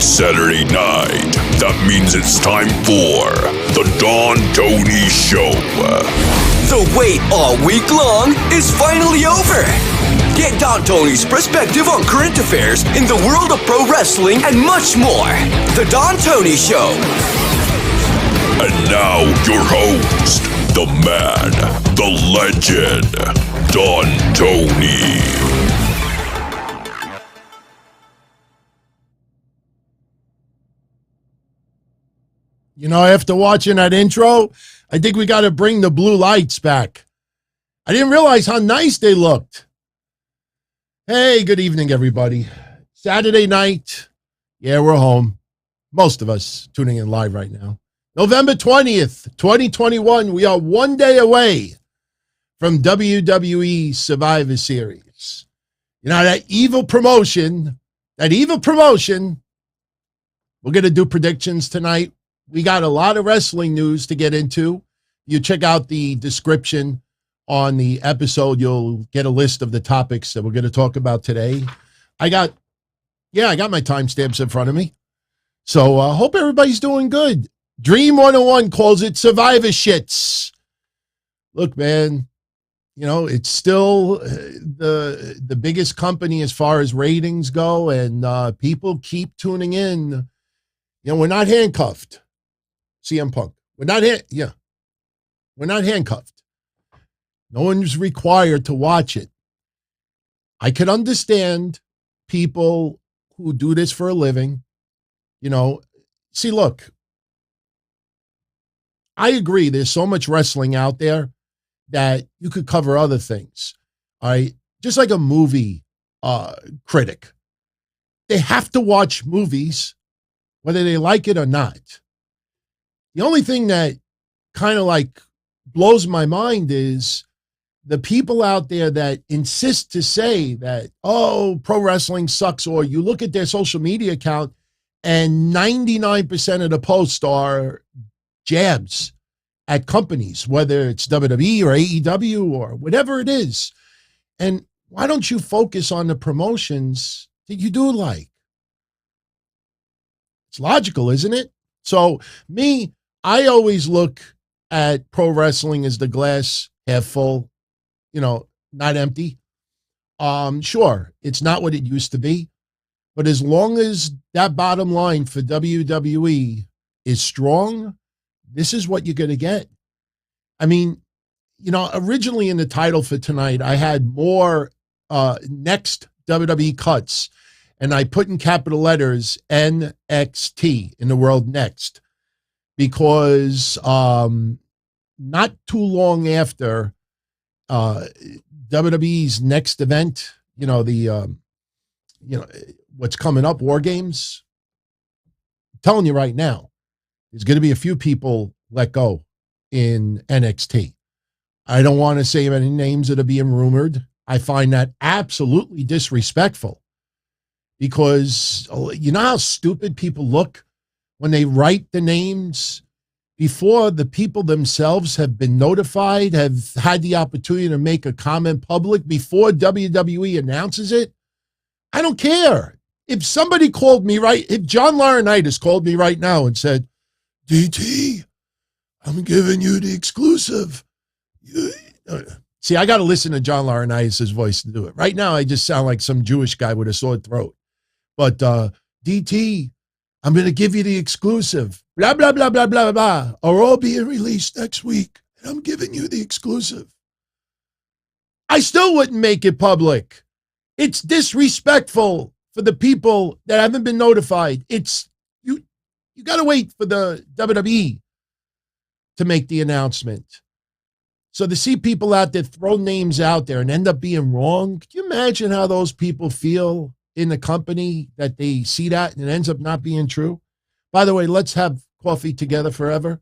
Saturday night. That means it's time for the Don Tony Show. The wait all week long is finally over. Get Don Tony's perspective on current affairs in the world of pro wrestling and much more. The Don Tony Show. And now your host, the man, the legend, Don Tony. You know, after watching that intro, I think we got to bring the blue lights back. I didn't realize how nice they looked. Hey, good evening, everybody. Saturday night. Yeah, we're home. Most of us tuning in live right now. November 20th, 2021. We are one day away from WWE Survivor Series. You know, that evil promotion. We're going to do predictions tonight. We got a lot of wrestling news to get into. You check out the description on the episode. You'll get a list of the topics that we're going to talk about today. I got my timestamps in front of me. So I hope everybody's doing good. Dream 101 calls it Survivor Shits. Look, man, you know, it's still the biggest company as far as ratings go, and people keep tuning in. You know, we're not handcuffed. CM Punk. We're not handcuffed. No one's required to watch it. I can understand people who do this for a living. You know, see, look, I agree. There's so much wrestling out there that you could cover other things. All right. Just like a movie critic. They have to watch movies, whether they like it or not. The only thing that kind of like blows my mind is the people out there that insist to say that, oh, pro wrestling sucks, or you look at their social media account and 99% of the posts are jabs at companies, whether it's WWE or AEW or whatever it is. And why don't you focus on the promotions that you do like? It's logical, isn't it? So I always look at pro wrestling as the glass half full, you know, not empty. Sure, it's not what it used to be, but as long as that bottom line for WWE is strong, this is what you're going to get. I mean, you know, originally in the title for tonight, I had more next WWE cuts, and I put in capital letters NXT, in the world next. Because not too long after WWE's next event, you know, what's coming up, War Games, I'm telling you right now, there's going to be a few people let go in NXT. I don't want to say any names that are being rumored. I find that absolutely disrespectful because you know how stupid people look when they write the names before the people themselves have been notified, have had the opportunity to make a comment public before WWE announces it. I don't care. If somebody called me if John Laurinaitis called me right now and said, DT, I'm giving you the exclusive. See, I got to listen to John Laurinaitis' voice to do it. Right now, I just sound like some Jewish guy with a sore throat. But DT, I'm going to give you the exclusive, blah, blah, blah, blah, blah, blah, are all being released next week. And I'm giving you the exclusive. I still wouldn't make it public. It's disrespectful for the people that haven't been notified. It's, you got to wait for the WWE to make the announcement. So to see people out there throw names out there and end up being wrong, can you imagine how those people feel in the company that they see that and it ends up not being true? By the way, let's have coffee together forever.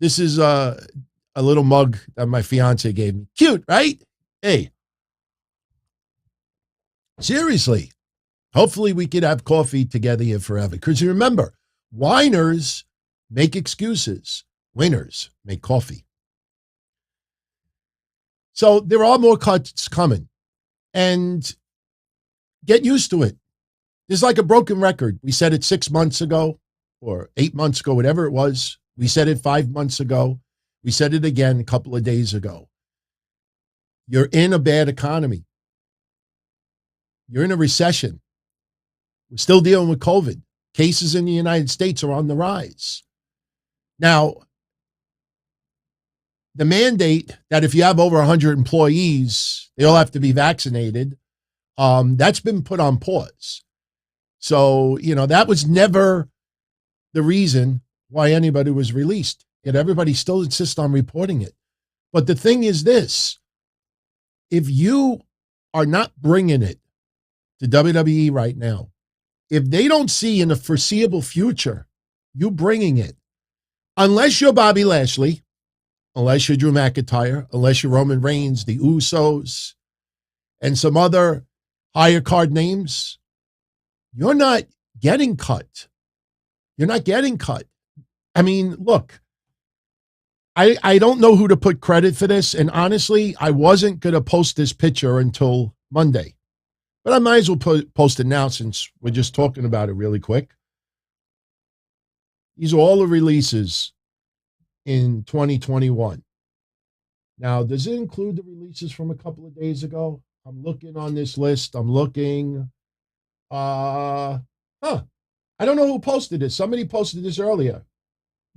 This is a little mug that my fiance gave me. Cute, right? Hey, seriously, hopefully we could have coffee together here forever. Because you remember, whiners make excuses. Winners make coffee. So there are more cuts coming. And get used to it. It's like a broken record. We said it 6 months ago or 8 months ago, whatever it was. We said it 5 months ago. We said it again a couple of days ago. You're in a bad economy. You're in a recession. We're still dealing with COVID. Cases in the United States are on the rise. Now, the mandate that if you have over 100 employees, they all have to be vaccinated, that's been put on pause. So, that was never the reason why anybody was released. Yet everybody still insists on reporting it. But the thing is this, if you are not bringing it to WWE right now, if they don't see in the foreseeable future you bringing it, unless you're Bobby Lashley, unless you're Drew McIntyre, unless you're Roman Reigns, the Usos, and some other higher card names, you're not getting cut. You're not getting cut. I mean, look, I don't know who to put credit for this, and honestly, I wasn't going to post this picture until Monday. But I might as well post it now since we're just talking about it really quick. These are all the releases in 2021. Now, does it include the releases from a couple of days ago? I'm looking on this list. I'm looking. I don't know who posted this. Somebody posted this earlier.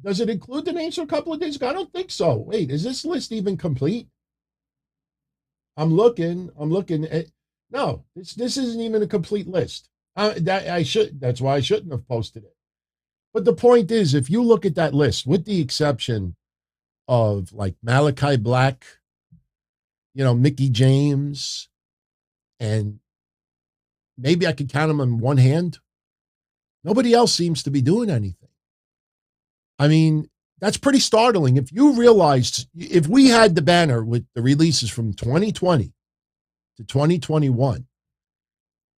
Does it include the names from a couple of days ago? I don't think so. Wait, is this list even complete? I'm looking. No, this isn't even a complete list. That's why I shouldn't have posted it. But the point is, if you look at that list, with the exception of like Malachi Black, Mickey James, and maybe I could count them on one hand, nobody else seems to be doing anything. I mean, that's pretty startling. If you realized, if we had the banner with the releases from 2020 to 2021,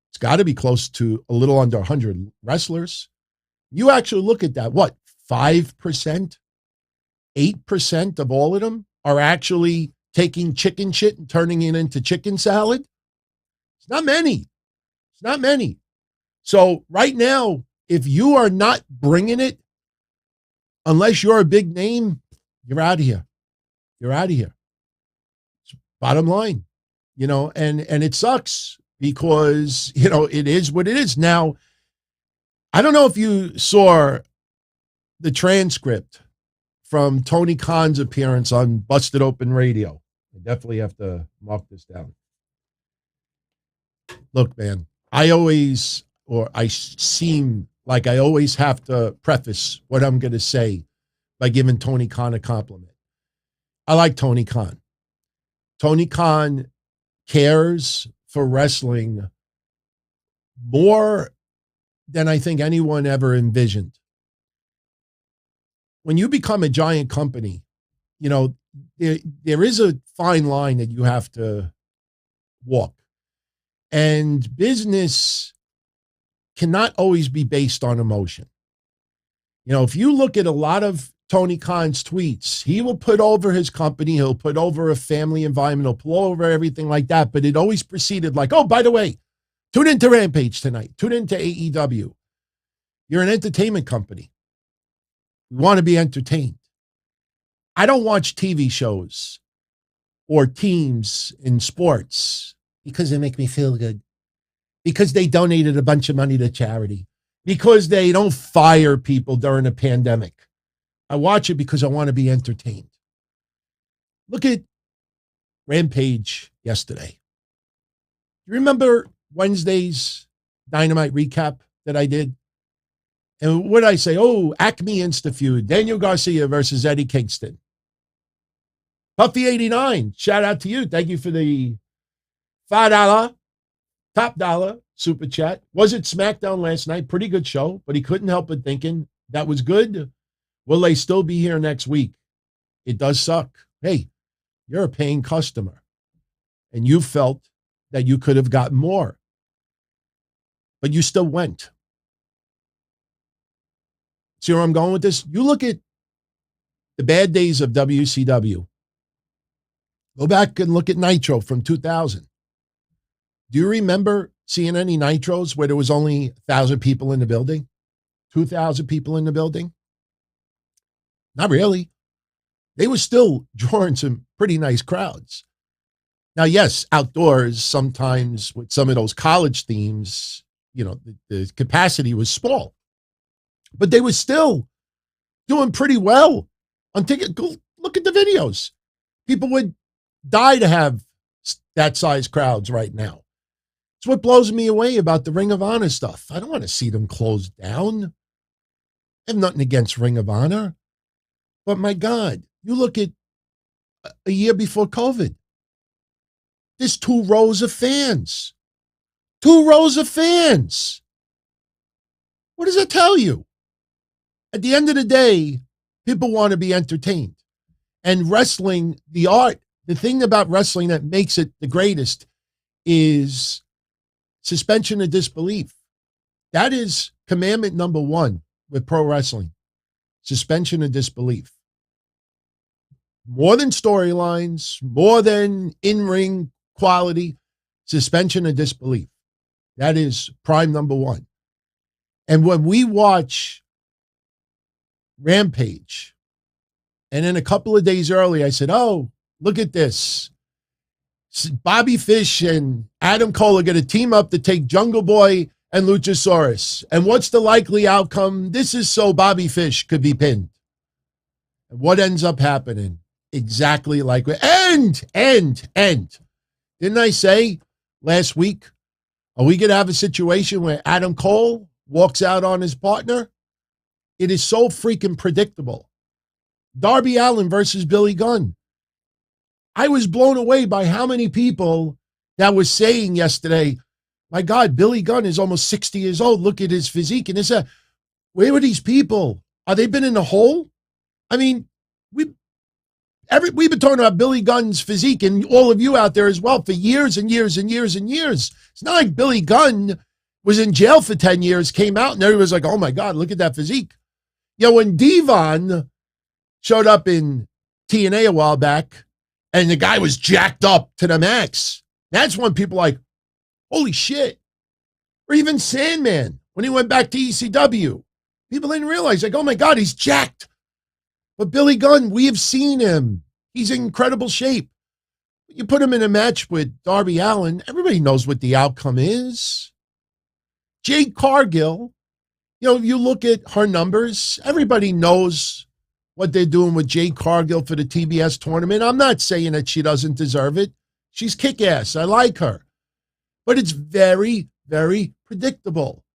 it's got to be close to a little under 100 wrestlers. You actually look at that, what, 5%, 8% of all of them are actually taking chicken shit and turning it into chicken salad? It's not many. It's not many. So right now, if you are not bringing it, unless you're a big name, you're out of here. You're out of here. It's bottom line, and it sucks because, it is what it is. Now, I don't know if you saw the transcript from Tony Khan's appearance on Busted Open Radio. I definitely have to mark this down. Look, man, I seem like I always have to preface what I'm going to say by giving Tony Khan a compliment. I like Tony Khan. Tony Khan cares for wrestling more than I think anyone ever envisioned. When you become a giant company, there is a fine line that you have to walk. And business cannot always be based on emotion. If you look at a lot of Tony Khan's tweets, he will put over his company, he'll put over a family environment, he'll put over everything like that, but it always preceded like, oh, by the way, tune into Rampage tonight, tune into AEW. You're an entertainment company. We want to be entertained. I don't watch TV shows or teams in sports because they make me feel good, because they donated a bunch of money to charity, because they don't fire people during a pandemic. I watch it because I want to be entertained. Look at Rampage yesterday. You remember Wednesday's Dynamite recap that I did? And what did I say? Oh, Acme Insta-Feud, Daniel Garcia versus Eddie Kingston. Puffy89, shout out to you. Thank you for the $5 top dollar super chat. Was it SmackDown last night? Pretty good show, but he couldn't help but thinking that was good. Will they still be here next week? It does suck. Hey, you're a paying customer, and you felt that you could have gotten more, but you still went. See where I'm going with this? You look at the bad days of WCW. Go back and look at Nitro from 2000. Do you remember seeing any nitros where there was only 1,000 people in the building? 2,000 people in the building? Not really. They were still drawing some pretty nice crowds. Now, yes, outdoors, sometimes with some of those college themes, the capacity was small. But they were still doing pretty well on ticket. Go look at the videos. People would die to have that size crowds right now. It's what blows me away about the Ring of Honor stuff. I don't want to see them closed down. I have nothing against Ring of Honor. But my God, you look at a year before COVID. There's 2 rows of fans. 2 rows of fans. What does that tell you? At the end of the day, people want to be entertained. And wrestling, the art, the thing about wrestling that makes it the greatest is suspension of disbelief. That is commandment number 1 with pro wrestling. Suspension of disbelief. More than storylines, more than in-ring quality, suspension of disbelief. That is prime number 1. And when we watch Rampage, and then a couple of days early, I said, oh, look at this. Bobby Fish and Adam Cole are going to team up to take Jungle Boy and Luchasaurus. And what's the likely outcome? This is so Bobby Fish could be pinned. And what ends up happening? Exactly like end. Didn't I say last week, are we going to have a situation where Adam Cole walks out on his partner? It is so freaking predictable. Darby Allin versus Billy Gunn. I was blown away by how many people that was saying yesterday, my God, Billy Gunn is almost 60 years old. Look at his physique. And it's where were these people? Are they been in a hole? I mean, we've been talking about Billy Gunn's physique and all of you out there as well for years and years and years and years. It's not like Billy Gunn was in jail for 10 years, came out, and everybody was like, oh my God, look at that physique. When Devon showed up in TNA a while back and the guy was jacked up to the max, that's when people are like, holy shit. Or even Sandman, when he went back to ECW, people didn't realize, like, oh my God, he's jacked. But Billy Gunn, we have seen him. He's in incredible shape. You put him in a match with Darby Allin, everybody knows what the outcome is. Jade Cargill, if you look at her numbers, everybody knows what they're doing with Jade Cargill for the TBS tournament. I'm not saying that she doesn't deserve it. She's kick-ass. I like her. But it's very, very predictable.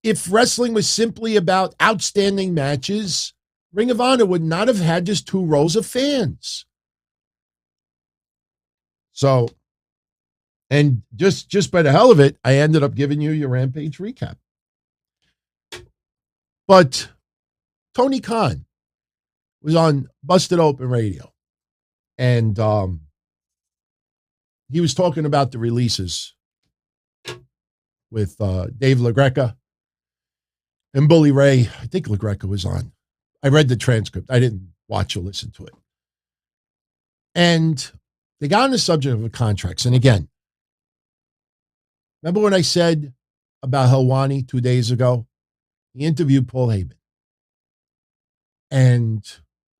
If wrestling was simply about outstanding matches, Ring of Honor would not have had just 2 rows of fans. So, and just by the hell of it, I ended up giving you your Rampage recap. But Tony Khan was on Busted Open Radio, and he was talking about the releases with Dave LaGreca and Bully Ray. I think LaGreca was on. I read the transcript. I didn't watch or listen to it. And they got on the subject of the contracts. And again, remember when I said about Helwani 2 days ago? He interviewed Paul Heyman. And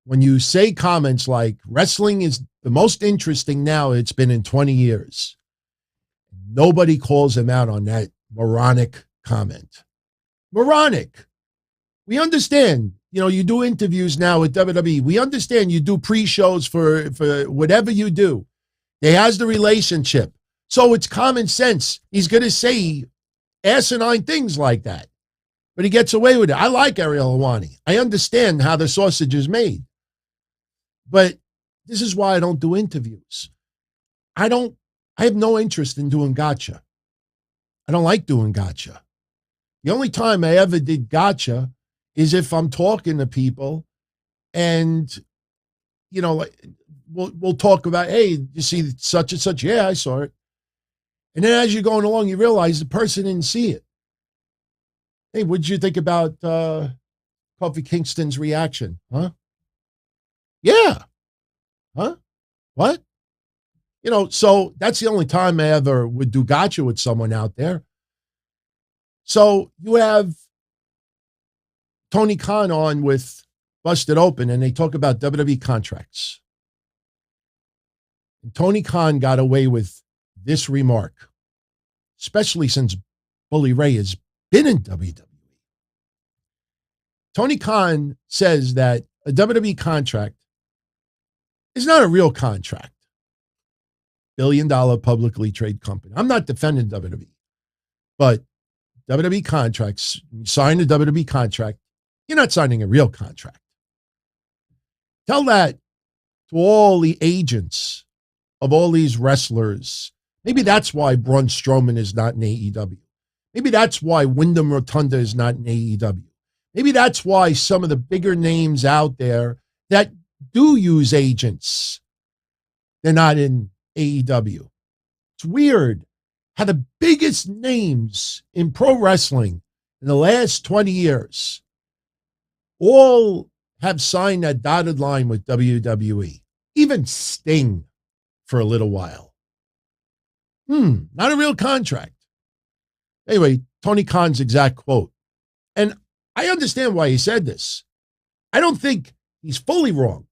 when you say comments like, wrestling is the most interesting now it's been in 20 years, nobody calls him out on that moronic comment. Moronic. We understand, you do interviews now with WWE. We understand you do pre-shows for whatever you do. There has the relationship. So it's common sense. He's going to say asinine things like that. But he gets away with it. I like Ariel Helwani. I understand how the sausage is made. But this is why I don't do interviews. I have no interest in doing gotcha. I don't like doing gotcha. The only time I ever did gotcha is if I'm talking to people and, we'll talk about, hey, you see such and such? Yeah, I saw it. And then as you're going along, you realize the person didn't see it. Hey, what did you think about Kofi Kingston's reaction? Huh? Yeah. Huh? What? So that's the only time I ever would do gotcha with someone out there. So you have Tony Khan on with Busted Open, and they talk about WWE contracts. And Tony Khan got away with this remark, especially since Bully Ray has been in WWE. Tony Khan says that a WWE contract is not a real contract. Billion-dollar publicly traded company. I'm not defending WWE, but WWE contracts, you sign a WWE contract, you're not signing a real contract. Tell that to all the agents of all these wrestlers. Maybe that's why Braun Strowman is not in AEW. Maybe that's why Wyndham Rotunda is not in AEW. Maybe that's why some of the bigger names out there that do use agents, they're not in AEW. It's weird how the biggest names in pro wrestling in the last 20 years all have signed that dotted line with WWE. Even Sting for a little while. Not a real contract. Anyway, Tony Khan's exact quote. And I understand why he said this. I don't think he's fully wrong,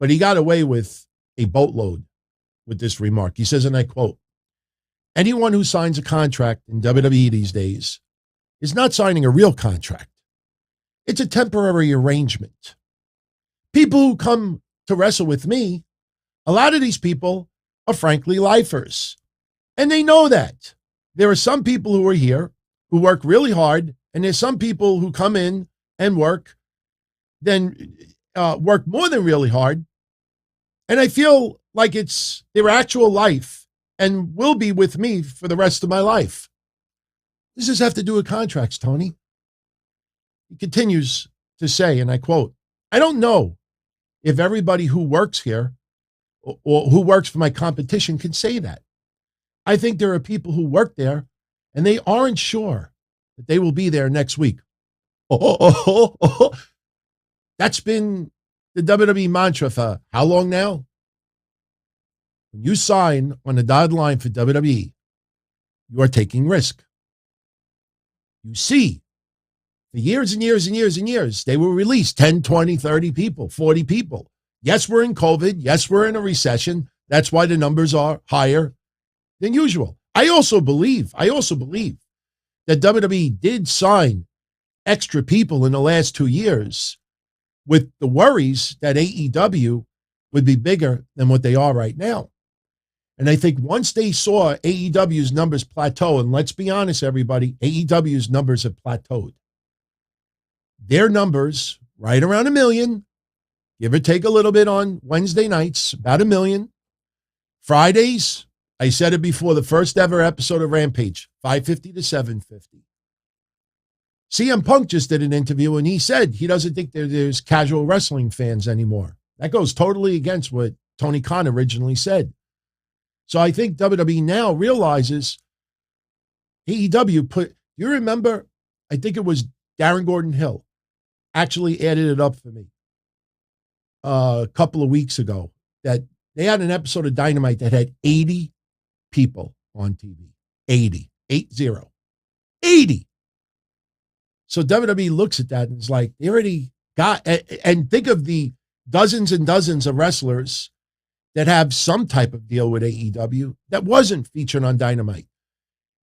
but he got away with a boatload with this remark. He says, and I quote, anyone who signs a contract in WWE these days is not signing a real contract. It's a temporary arrangement. People who come to wrestle with me, a lot of these people are frankly lifers. And they know that. There are some people who are here who work really hard, and there's some people who come in and work more than really hard. And I feel like it's their actual life and will be with me for the rest of my life. Does this have to do with contracts, Tony? He continues to say, and I quote, I don't know if everybody who works here or who works for my competition can say that. I think there are people who work there and they aren't sure that they will be there next week. That's been the WWE mantra for how long now? When you sign on the dotted line for WWE, you are taking risk. You see, for years and years and years and years, they will release 10, 20, 30 people, 40 people. Yes, we're in COVID. Yes, we're in a recession. That's why the numbers are higher than usual. I also believe that WWE did sign extra people in the last 2 years with the worries that AEW would be bigger than what they are right now. And I think once they saw AEW's numbers plateau, and let's be honest, everybody, AEW's numbers have plateaued. Their numbers, right around 1 million, give or take a little bit on Wednesday nights, about 1 million. Fridays, I said it before, the first ever episode of Rampage, 550 to 750. CM Punk just did an interview, and he said he doesn't think there's casual wrestling fans anymore. That goes totally against what Tony Khan originally said. So I think WWE now realizes AEW you remember, I think it was Darren Gordon Hill actually added it up for me a couple of weeks ago, that they had an episode of Dynamite that had 80 people on TV. 80. 80. So WWE looks at that and is like, they already got, and think of the dozens and dozens of wrestlers that have some type of deal with AEW that wasn't featured on Dynamite.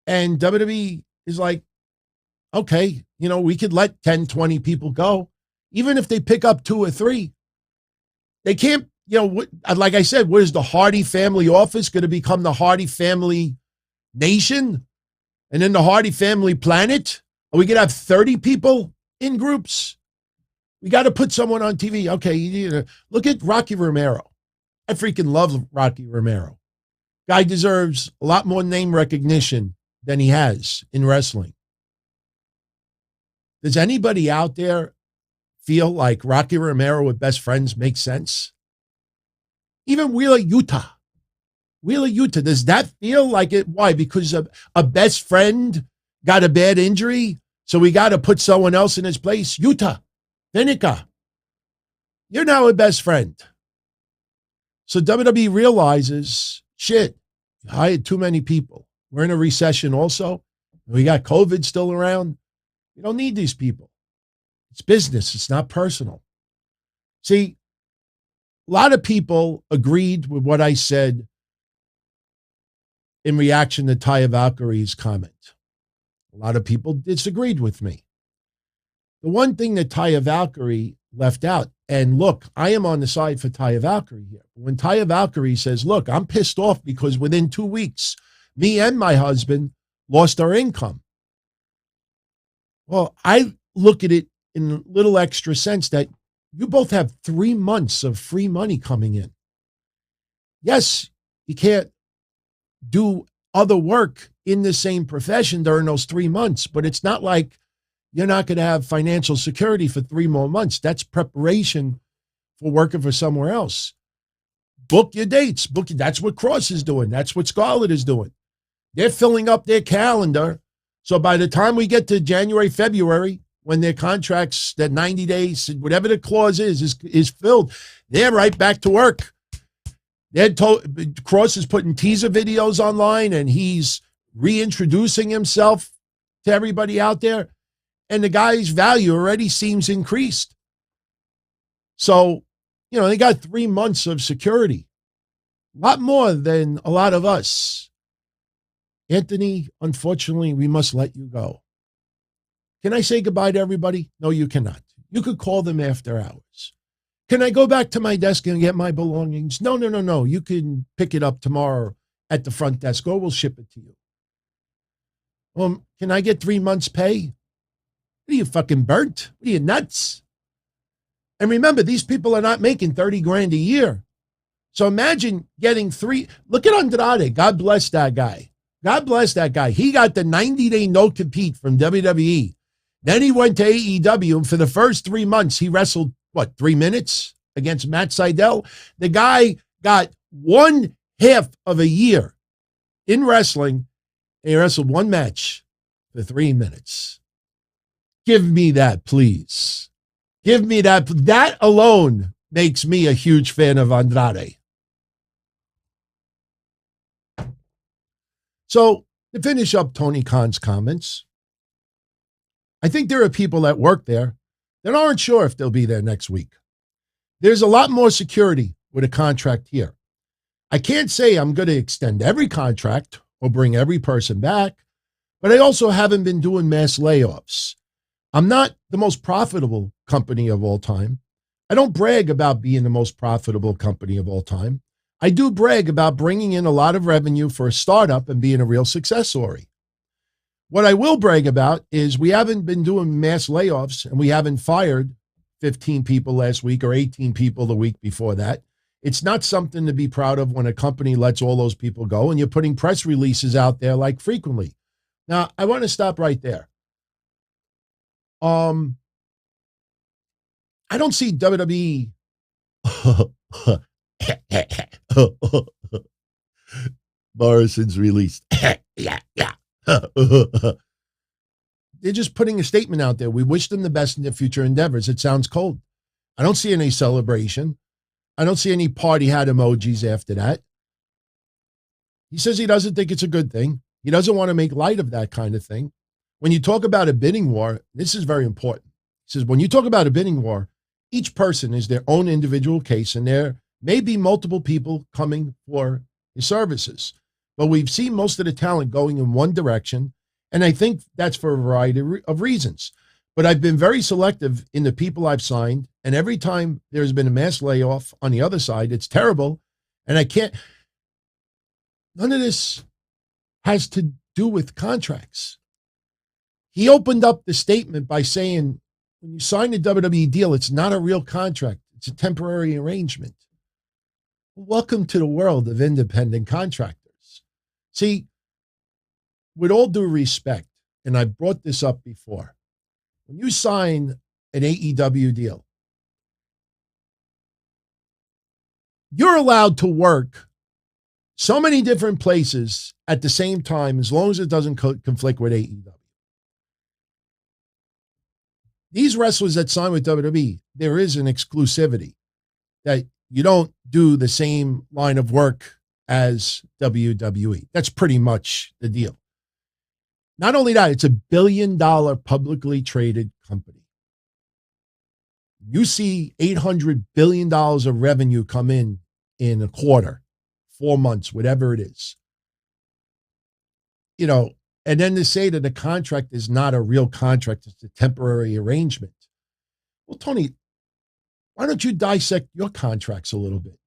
And WWE is like, okay, we could let 10, 20 people go. Even if they pick up 2 or 3, they can't, like I said, what is the Hardy Family Office going to become the Hardy Family Nation? And then the Hardy Family Planet? Are we going to have 30 people in groups? We got to put someone on TV. Okay, look at Rocky Romero. I freaking love Rocky Romero. Guy deserves a lot more name recognition than he has in wrestling. Does anybody out there feel like Rocky Romero with Best Friends makes sense? Even Wheeler Yuta. Does that feel like it? Why? Because a best friend got a bad injury, so we got to put someone else in his place? Yuta, Vinica, you're now a best friend. So WWE realizes Shit, you hired too many people. We're in a recession also. We got COVID still around. You don't need these people. It's business. It's not personal. See, a lot of people agreed with what I said in reaction to Taya Valkyrie's comment. A lot of people disagreed with me. The one thing that Taya Valkyrie left out, and look, I am on the side for Taya Valkyrie here. When Taya Valkyrie says, look, I'm pissed off because within 2 weeks, me and my husband lost our income. Well, I look at it in a little extra sense that you both have 3 months of free money coming in. Yes, you can't do other work in the same profession during those 3 months, but it's not like you're not going to have financial security for 3 more months. That's preparation for working for somewhere else. Book your dates. That's what Cross is doing. That's what Scarlett is doing. They're filling up their calendar. So by the time we get to January, February, when their contracts, that 90 days, whatever the clause is filled, they're right back to work. Cross is putting teaser videos online, and he's reintroducing himself to everybody out there. And the guy's value already seems increased. So, they got 3 months of security. A lot more than a lot of us. Anthony, unfortunately, we must let you go. Can I say goodbye to everybody? No, you cannot. You could call them after hours. Can I go back to my desk and get my belongings? No. You can pick it up tomorrow at the front desk, or we'll ship it to you. Can I get 3 months' pay? What are you, fucking burnt? What are you, nuts? And remember, these people are not making 30 grand a year. So imagine getting 3. Look at Andrade. God bless that guy. God bless that guy. He got the 90-day no-compete from WWE. Then he went to AEW, and for the first 3 months, he wrestled, 3 minutes against Matt Sydal? The guy got 1/2 of a year in wrestling, and he wrestled 1 match for 3 minutes. Give me that, please. Give me that. That alone makes me a huge fan of Andrade. So, to finish up Tony Khan's comments, I think there are people that work there that aren't sure if they'll be there next week. There's a lot more security with a contract here. I can't say I'm going to extend every contract or bring every person back, but I also haven't been doing mass layoffs. I'm not the most profitable company of all time. I don't brag about being the most profitable company of all time. I do brag about bringing in a lot of revenue for a startup and being a real success story. What I will brag about is we haven't been doing mass layoffs, and we haven't fired 15 people last week or 18 people the week before that. It's not something to be proud of when a company lets all those people go and you're putting press releases out there like frequently. Now, I want to stop right there. I don't see WWE Morrison's released. Yeah. They're just putting a statement out there. We wish them the best in their future endeavors. It sounds cold. I don't see any celebration. I don't see any party hat emojis after that. He says he doesn't think it's a good thing. He doesn't want to make light of that kind of thing. When you talk about a bidding war, this is very important. He says, when you talk about a bidding war, each person is their own individual case, and there may be multiple people coming for his services. But we've seen most of the talent going in one direction, and I think that's for a variety of reasons. But I've been very selective in the people I've signed, and every time there's been a mass layoff on the other side, it's terrible, and I can't. None of this has to do with contracts. He opened up the statement by saying, when you sign a WWE deal, it's not a real contract. It's a temporary arrangement. Welcome to the world of independent contractors. See, with all due respect, and I brought this up before, when you sign an AEW deal, you're allowed to work so many different places at the same time as long as it doesn't conflict with AEW. These wrestlers that sign with WWE, there is an exclusivity that you don't do the same line of work as WWE. That's pretty much the deal. Not only that, it's $1 billion publicly traded company. You see $800 billion of revenue come in a quarter, 4 months, whatever it is. You know, and then to say that the contract is not a real contract, it's a temporary arrangement. Well, Tony, why don't you dissect your contracts a little bit?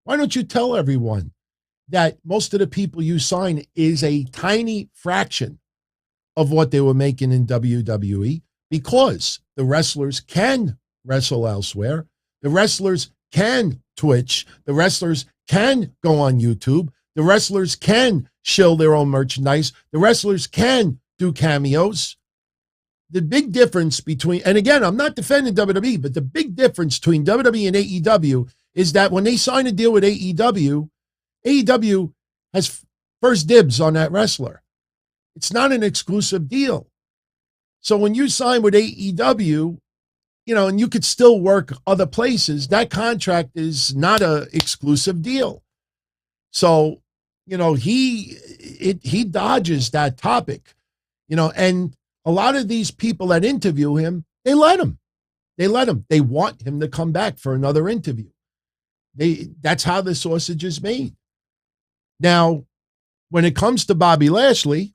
Why don't you tell everyone that most of the people you sign is a tiny fraction of what they were making in WWE, because the wrestlers can wrestle elsewhere. The wrestlers can Twitch. The wrestlers can go on YouTube. The wrestlers can shill their own merchandise. The wrestlers can do cameos. The big difference between, and again, I'm not defending WWE, but the big difference between WWE and AEW is that when they sign a deal with AEW, AEW has first dibs on that wrestler. It's not an exclusive deal. So when you sign with AEW, you know, and you could still work other places, that contract is not an exclusive deal. So, you know, he dodges that topic, you know, and a lot of these people that interview him, they let him. They want him to come back for another interview. That's how the sausage is made. Now, when it comes to Bobby Lashley's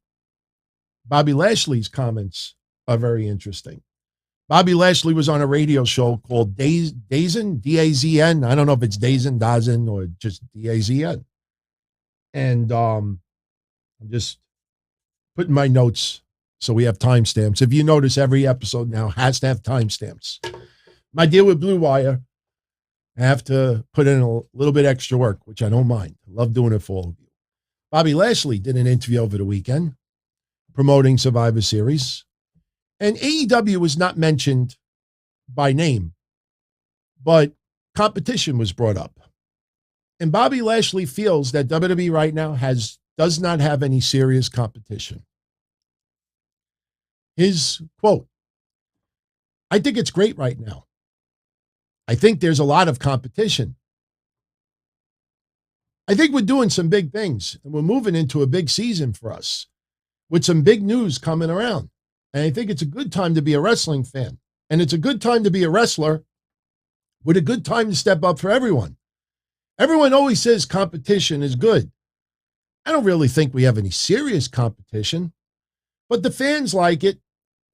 comments are very interesting. Bobby Lashley was on a radio show called Dazn, D-A-Z-N. I don't know if it's Dazn or just D-A-Z-N. And I'm just putting my notes so we have timestamps. If you notice, every episode now has to have timestamps. My deal with Blue Wire, I have to put in a little bit extra work, which I don't mind. I love doing it for all of you. Bobby Lashley did an interview over the weekend promoting Survivor Series. And AEW was not mentioned by name, but competition was brought up. And Bobby Lashley feels that WWE right now does not have any serious competition. His quote, "I think it's great right now. I think there's a lot of competition. I think we're doing some big things, and we're moving into a big season for us with some big news coming around. And I think it's a good time to be a wrestling fan. And it's a good time to be a wrestler with a good time to step up for everyone. Everyone always says competition is good. I don't really think we have any serious competition, but the fans like it.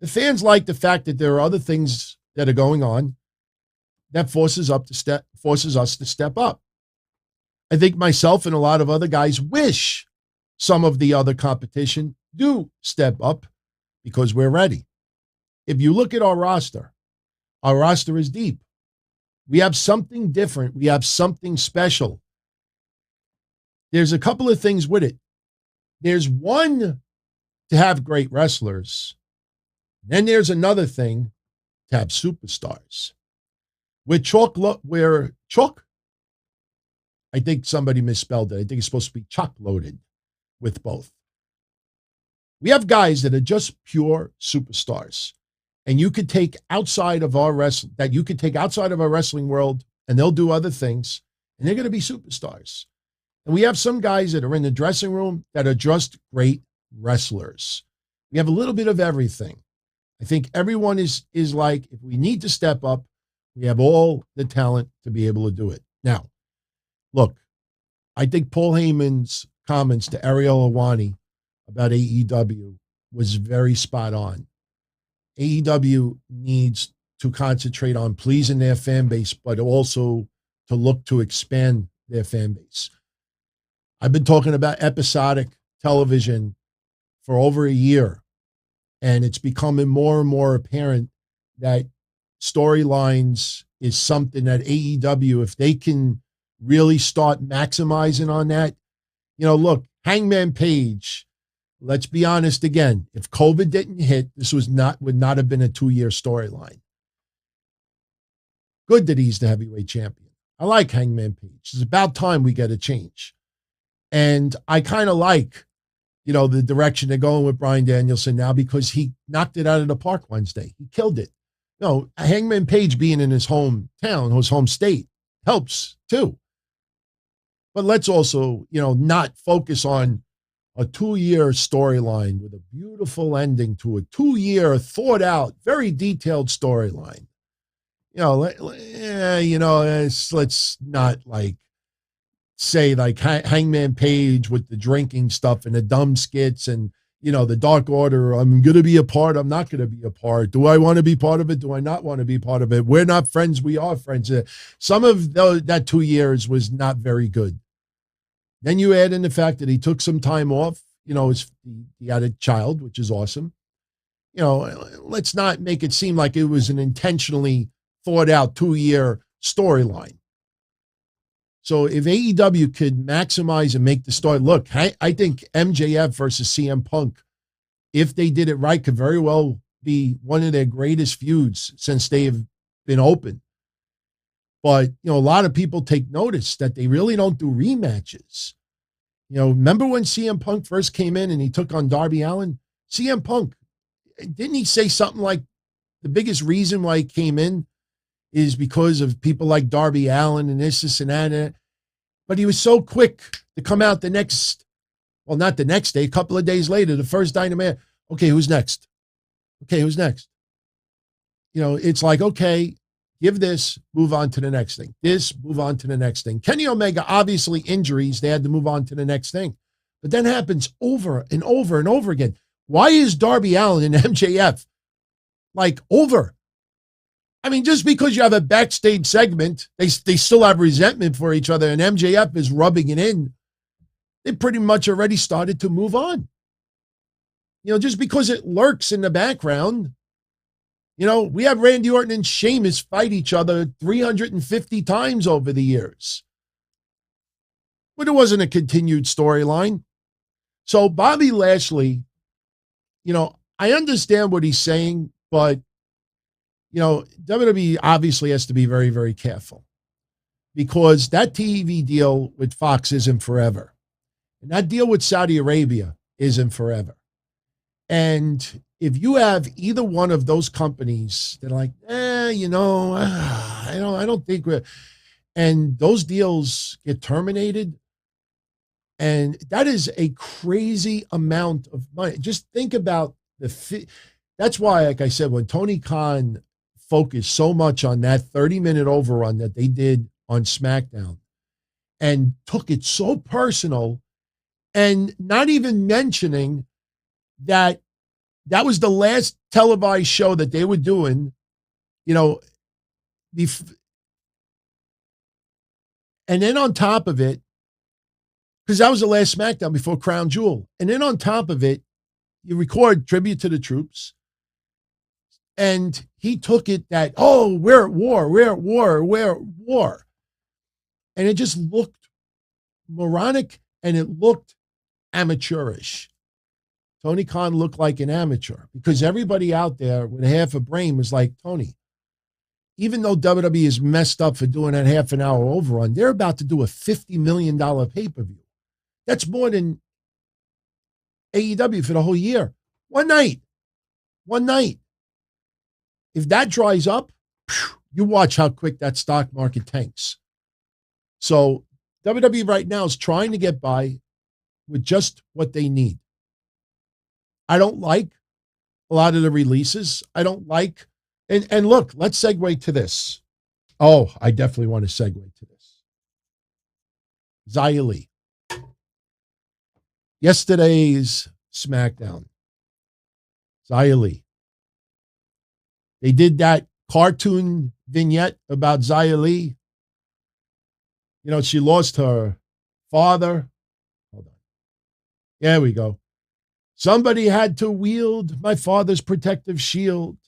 The fans like the fact that there are other things that are going on that forces us to step up. I think myself and a lot of other guys wish some of the other competition do step up because we're ready. If you look at our roster is deep. We have something different. We have something special. There's a couple of things with it. There's one, to have great wrestlers. Then there's another thing, to have superstars. We're chalk, I think somebody misspelled it. I think it's supposed to be chock loaded with both. We have guys that are just pure superstars, and you could take outside of our wrestling world, and they'll do other things, and they're going to be superstars. And we have some guys that are in the dressing room that are just great wrestlers. We have a little bit of everything. I think everyone is like, if we need to step up, we have all the talent to be able to do it. Now, look, I think Paul Heyman's comments to Ariel Helwani about AEW was very spot on. AEW needs to concentrate on pleasing their fan base, but also to look to expand their fan base. I've been talking about episodic television for over a year, and it's becoming more and more apparent that storylines is something that AEW, if they can really start maximizing on that, you know, look, Hangman Page, let's be honest again, if COVID didn't hit, this would not have been a 2-year storyline. Good that he's the heavyweight champion. I like Hangman Page. It's about time we get a change. And I kind of like, you know, the direction they're going with Bryan Danielson now, because he knocked it out of the park Wednesday. He killed it. You know, Hangman Page being in his hometown, his home state, helps too. But let's also, not focus on a 2-year storyline with a beautiful ending to a 2-year thought out, very detailed storyline. Let's not say Hangman Page with the drinking stuff and the dumb skits and, the Dark Order. I'm going to be a part. I'm not going to be a part. Do I want to be part of it? Do I not want to be part of it? We're not friends. We are friends. Some of that 2 years was not very good. Then you add in the fact that he took some time off. He had a child, which is awesome. Let's not make it seem like it was an intentionally thought out 2-year storyline. So if AEW could maximize and make the story, look, I think MJF versus CM Punk, if they did it right, could very well be one of their greatest feuds since they've been open. But, a lot of people take notice that they really don't do rematches. Remember when CM Punk first came in and he took on Darby Allin? CM Punk, didn't he say something like the biggest reason why he came in is because of people like Darby Allin and this and that. But he was so quick to come out not the next day, a couple of days later, the first Dynamite. Okay, who's next? It's like, okay, give this, move on to the next thing. This, move on to the next thing. Kenny Omega, obviously injuries, they had to move on to the next thing. But then happens over and over and over again. Why is Darby Allin and MJF over? I mean, just because you have a backstage segment, they still have resentment for each other, and MJF is rubbing it in. They pretty much already started to move on. Just because it lurks in the background. We have Randy Orton and Sheamus fight each other 350 times over the years. But it wasn't a continued storyline. So Bobby Lashley, I understand what he's saying, but WWE obviously has to be very, very careful because that TV deal with Fox isn't forever. And that deal with Saudi Arabia isn't forever. And if you have either one of those companies that are like, I don't think and those deals get terminated. And that is a crazy amount of money. Just think about that's why, like I said, when Tony Khan focused so much on that 30-minute overrun that they did on SmackDown and took it so personal and not even mentioning that was the last televised show that they were doing, and then on top of it, because that was the last SmackDown before Crown Jewel, and then on top of it, you record Tribute to the Troops. And he took it that, we're at war. And it just looked moronic and it looked amateurish. Tony Khan looked like an amateur because everybody out there with half a brain was like, Tony, even though WWE is messed up for doing that half an hour overrun, they're about to do a $50 million pay-per-view. That's more than AEW for the whole year. One night. If that dries up, you watch how quick that stock market tanks. So WWE right now is trying to get by with just what they need. I don't like a lot of the releases. I don't like, and look, let's segue to this. Oh, I definitely want to segue to this. Xia Li. Yesterday's SmackDown. Xia Li. They did that cartoon vignette about Xia Li. She lost her father. Hold on. There we go. Somebody had to wield my father's protective shield.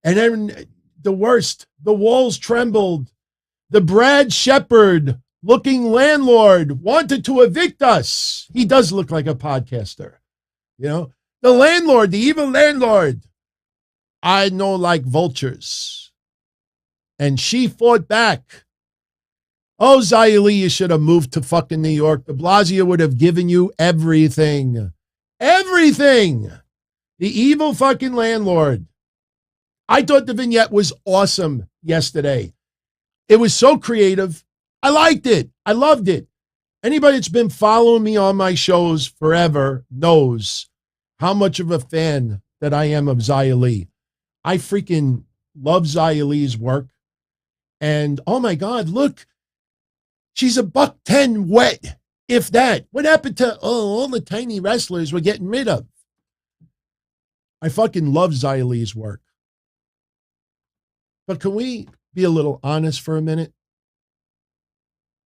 And then the worst, the walls trembled. The Brad Shepard looking landlord wanted to evict us. He does look like a podcaster. The landlord, the evil landlord. I know like vultures. And she fought back. Oh, Xia Li, you should have moved to fucking New York. De Blasio would have given you everything. Everything. The evil fucking landlord. I thought the vignette was awesome yesterday. It was so creative. I liked it. I loved it. Anybody that's been following me on my shows forever knows how much of a fan that I am of Xia Li. I freaking love Xia Li's work. And oh my God, look, she's $110 wet, if that. What happened to all the tiny wrestlers we're getting rid of? I fucking love Xia Li's work. But can we be a little honest for a minute?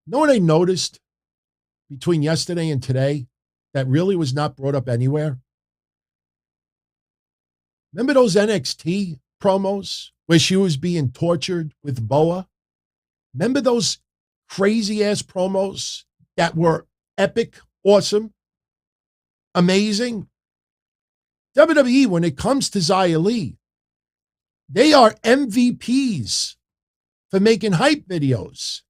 Know what I noticed between yesterday and today that really was not brought up anywhere? Remember those NXT promos where she was being tortured with Boa? Remember those crazy-ass promos that were epic, awesome, amazing? WWE, when it comes to Xia Li, they are MVPs for making hype videos.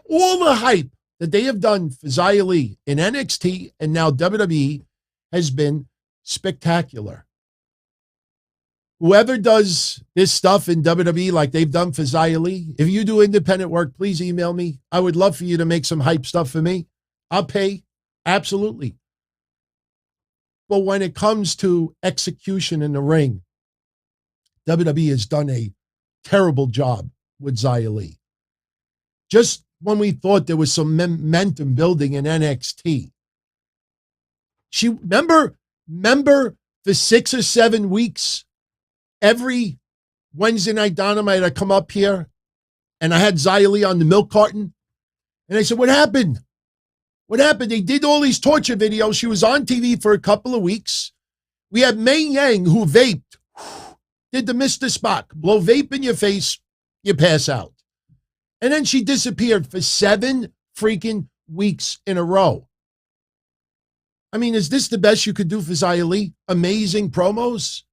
All the hype that they have done for Xia Li in NXT and now WWE has been spectacular. Whoever does this stuff in WWE like they've done for Xia Li, if you do independent work, please email me. I would love for you to make some hype stuff for me. I'll pay. Absolutely. But when it comes to execution in the ring, WWE has done a terrible job with Xia Li. Just when we thought there was some momentum building in NXT, remember for 6 or 7 weeks, every Wednesday night Dynamite, I come up here and I had Xia Li on the milk carton. And I said, what happened? What happened? They did all these torture videos. She was on TV for a couple of weeks. We had Mei Ying who vaped. Did the Mr. Spock. Blow vape in your face, you pass out. And then she disappeared for 7 freaking weeks in a row. I mean, is this the best you could do for Xia Li? Amazing promos?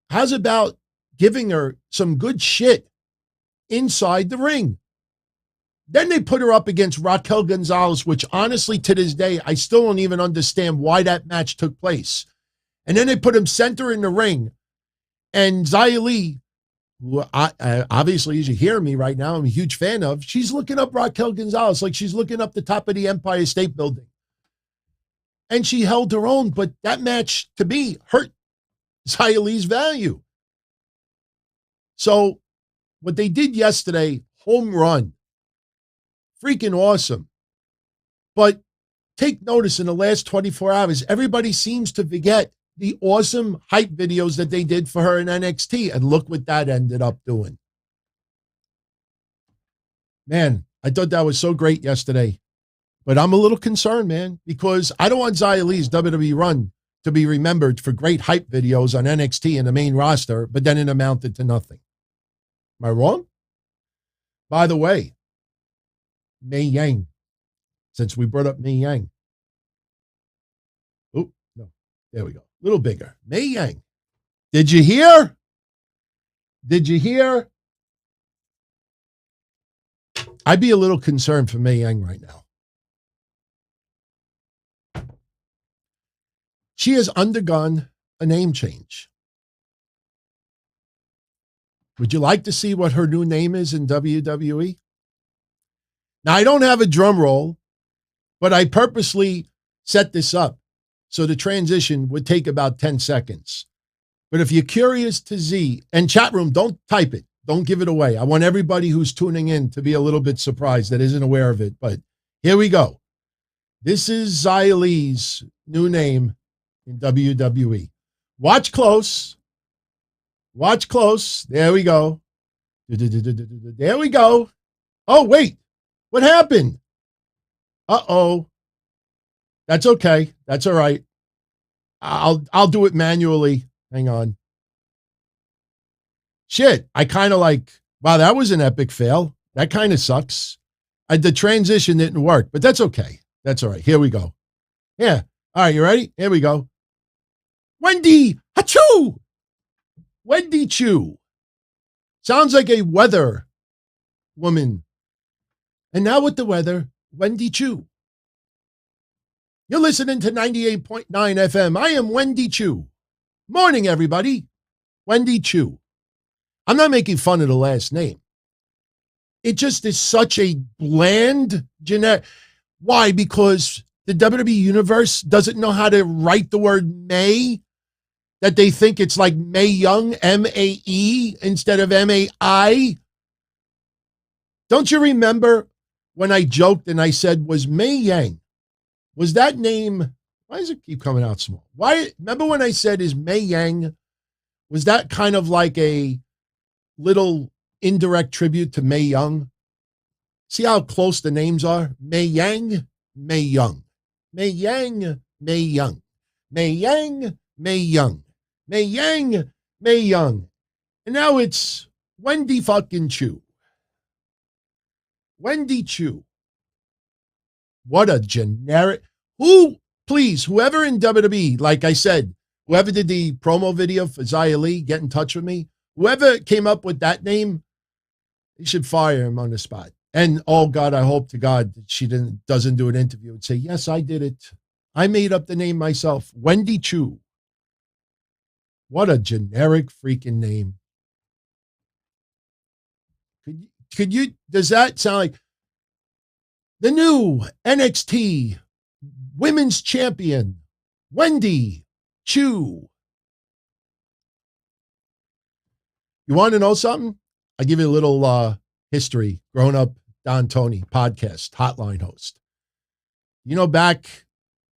How's about giving her some good shit inside the ring? Then they put her up against Raquel Gonzalez, which honestly, to this day, I still don't even understand why that match took place. And then they put him center in the ring. And Xia Li, who obviously, as you hear me right now, I'm a huge fan of, she's looking up Raquel Gonzalez like she's looking up the top of the Empire State Building. And she held her own, but that match, to me, hurt Xia Li's value. So what they did yesterday, home run. Freaking awesome. But take notice in the last 24 hours, everybody seems to forget the awesome hype videos that they did for her in NXT. And look what that ended up doing. Man, I thought that was so great yesterday. But I'm a little concerned, man, because I don't want Xia Li's WWE run to be remembered for great hype videos on NXT and the main roster, but then it amounted to nothing. Am I wrong? By the way, Mei Ying, since we brought up Mei Ying. Oh, no, there we go. A little bigger. Mei Ying. Did you hear? Did you hear? I'd be a little concerned for Mei Ying right now. She has undergone a name change. Would you like to see what her new name is in WWE? Now, I don't have a drum roll, but I purposely set this up so the transition would take about 10 seconds. But if you're curious to see, and chat room, don't type it. Don't give it away. I want everybody who's tuning in to be a little bit surprised that isn't aware of it. But here we go. This is Xia Li's new name in WWE. Watch close. Watch close. There we go. There we go. Oh, wait. What happened? Uh-oh. That's okay. That's all right. I'll do it manually. Hang on. Shit. I kind of like, wow, that was an epic fail. That kind of sucks. The transition didn't work, but that's okay. That's all right. Here we go. Yeah. All right. You ready? Here we go. Wendy Achoo! Wendy Chu. Sounds like a weather woman. And now with the weather, Wendy Chu. You're listening to 98.9 FM. I am Wendy Chu. Morning, everybody. Wendy Chu. I'm not making fun of the last name. It just is such a bland generic. Why? Because the WWE Universe doesn't know how to write the word May, that they think it's like Mei Ying, M-A-E, instead of M-A-I. Don't you remember when I joked and I said, was Mei Ying, was that name, why does it keep coming out small? Why? Remember when I said, is Mei Ying, was that kind of like a little indirect tribute to Mei Ying? See how close the names are? Mei Ying, Mei Ying. Mei Ying, Mei Ying. Mei Ying, Mei Ying. Mei Ying, Mei Ying. And now it's Wendy fucking Chu. Wendy Chu. What a generic. Please, whoever in WWE, like I said, whoever did the promo video for Xia Li, get in touch with me. Whoever came up with that name, you should fire him on the spot. And, oh, God, I hope to God that she doesn't do an interview and say, yes, I did it. I made up the name myself. Wendy Chu. What a generic freaking name. Could you, does that sound like the new NXT Women's Champion, Wendy Chu? You want to know something? I'll give you a little history. Grown Up Don Tony podcast, hotline host. You know, back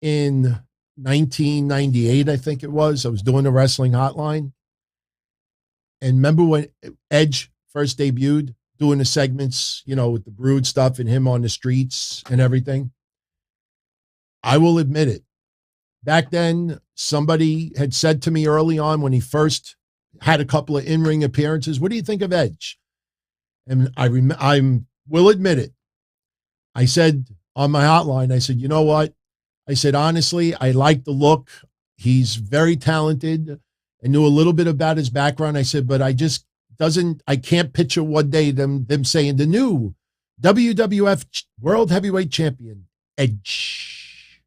in 1998, I think it was, I was doing the wrestling hotline. And remember when Edge first debuted, doing the segments, you know, with the Brood stuff and him on the streets and everything? I will admit it. Back then, somebody had said to me early on when he first had a couple of in-ring appearances, what do you think of Edge? And I will admit it. I said on my hotline, I said, you know what? I said, honestly, I like the look. He's very talented. I knew a little bit about his background. I said, but I can't picture one day them saying the new WWF World Heavyweight Champion, Edge.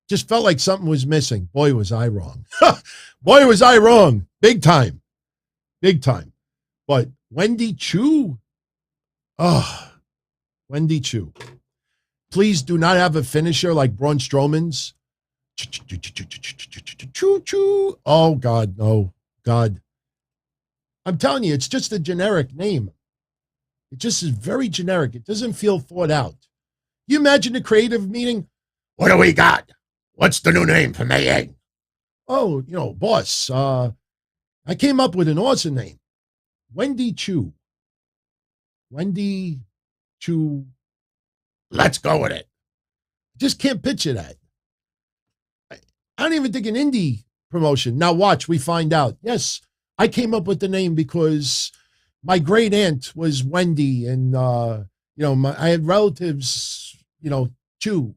Just felt like something was missing. Boy, was I wrong. Boy, was I wrong. Big time. Big time. But Wendy Chu? Oh, Wendy Chu. Please do not have a finisher like Braun Strowman's. Choo-choo. Oh, God, no. God. I'm telling you, it's just a generic name. It just is very generic. It doesn't feel thought out. You imagine the creative meeting? What do we got? What's the new name for Mei Ying? Oh, you know, boss, I came up with an awesome name. Wendy Chu. Wendy Chu. Let's go with it. Just can't picture that. I don't even think an indie promotion. Now watch, we find out. Yes, I came up with the name because my great aunt was Wendy, and I had relatives, Chu.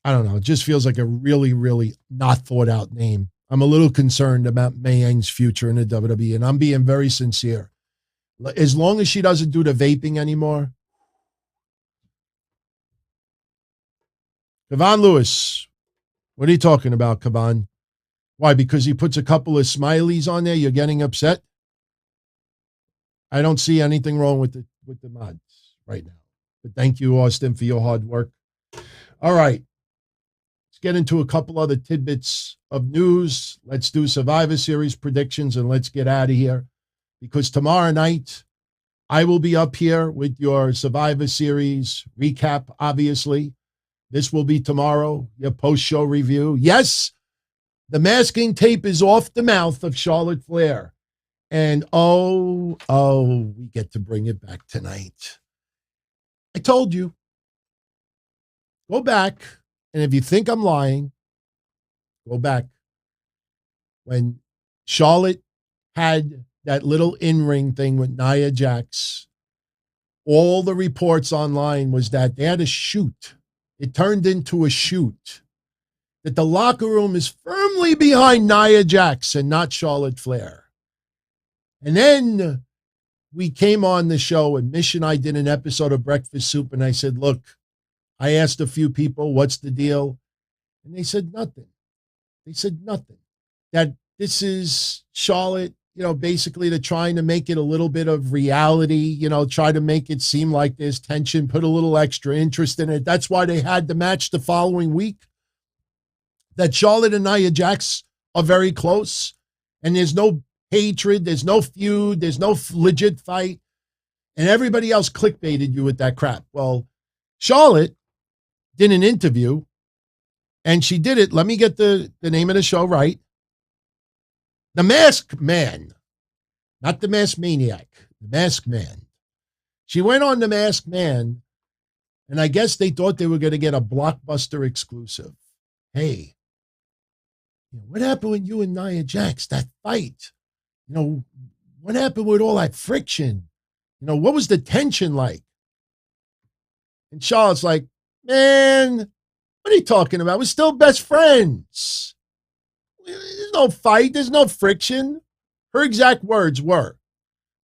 I don't know. It just feels like a really, really not thought out name. I'm a little concerned about Mei Ying's future in the WWE, and I'm being very sincere. As long as she doesn't do the vaping anymore. Kevon Lewis, what are you talking about, Kevon? Why? Because he puts a couple of smileys on there, you're getting upset? I don't see anything wrong with the mods right now. But thank you, Austin, for your hard work. All right. Let's get into a couple other tidbits of news. Let's do Survivor Series predictions and let's get out of here. Because tomorrow night, I will be up here with your Survivor Series recap, obviously. This will be tomorrow, your post-show review. Yes, the masking tape is off the mouth of Charlotte Flair. And we get to bring it back tonight. I told you. Go back, and if you think I'm lying, go back. When Charlotte had that little in-ring thing with Nia Jax, all the reports online was that they had a shoot. It turned into a shoot. That the locker room is firmly behind Nia Jax and not Charlotte Flair. And then we came on the show and Mish and I did an episode of Breakfast Soup and I said, look, I asked a few people, what's the deal? And they said nothing. They said nothing. That this is Charlotte, basically they're trying to make it a little bit of reality, try to make it seem like there's tension, put a little extra interest in it. That's why they had the match the following week. That Charlotte and Nia Jax are very close, and there's no hatred, there's no feud, there's no legit fight, and everybody else clickbaited you with that crap. Well, Charlotte did an interview, and she did it. Let me get the name of the show right. The Masked Man, not the Masked Maniac, the Masked Man. She went on the Masked Man, and I guess they thought they were going to get a blockbuster exclusive. Hey, what happened with you and Nia Jax, that fight? What happened with all that friction? What was the tension like? And Charlotte's like, man, what are you talking about? We're still best friends. There's no fight. There's no friction. Her exact words were,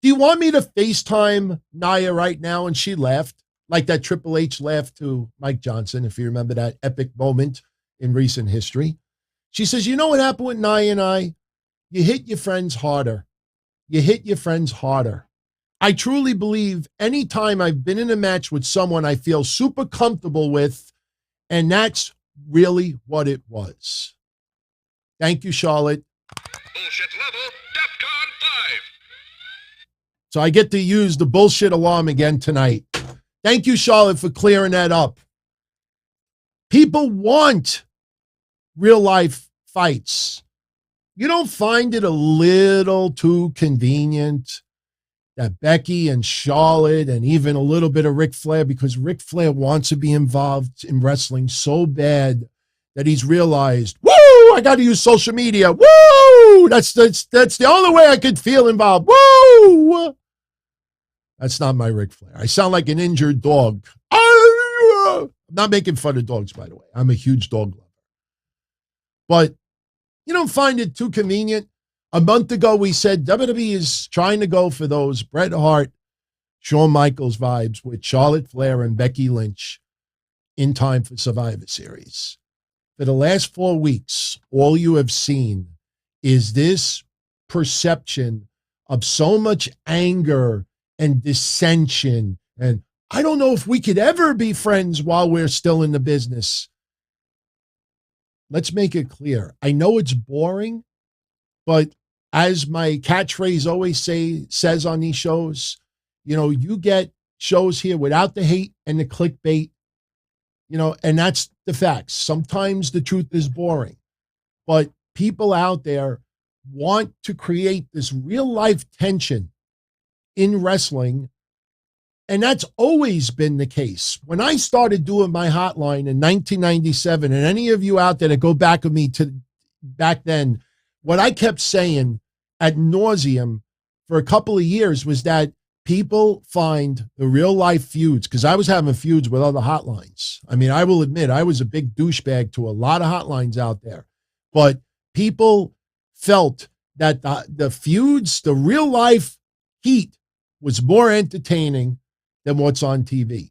do you want me to FaceTime Nia right now? And she laughed, like that Triple H laugh to Mike Johnson, if you remember that epic moment in recent history. She says, you know what happened with Nia and I? You hit your friends harder. You hit your friends harder. I truly believe anytime I've been in a match with someone I feel super comfortable with, and that's really what it was. Thank you, Charlotte. Bullshit level, DEFCON 5. So I get to use the bullshit alarm again tonight. Thank you, Charlotte, for clearing that up. People want real life fights. You don't find it a little too convenient that Becky and Charlotte and even a little bit of Ric Flair, because Ric Flair wants to be involved in wrestling so bad that he's realized, woo, I got to use social media. Woo, that's the only way I could feel involved. Woo. That's not my Ric Flair. I sound like an injured dog. I'm not making fun of dogs, by the way. I'm a huge dog lover. But you don't find it too convenient. A month ago, we said WWE is trying to go for those Bret Hart, Shawn Michaels vibes with Charlotte Flair and Becky Lynch in time for Survivor Series. For the last 4 weeks, all you have seen is this perception of so much anger and dissension. And I don't know if we could ever be friends while we're still in the business. Let's make it clear. I know it's boring, but as my catchphrase always says on these shows, you get shows here without the hate and the clickbait, and that's the facts. Sometimes the truth is boring, but people out there want to create this real life tension in wrestling. And that's always been the case. When I started doing my hotline in 1997, and any of you out there that go back with me to back then, what I kept saying ad nauseum for a couple of years was that people find the real life feuds, because I was having feuds with other hotlines. I mean, I will admit I was a big douchebag to a lot of hotlines out there, but people felt that the feuds, the real life heat was more entertaining than what's on TV.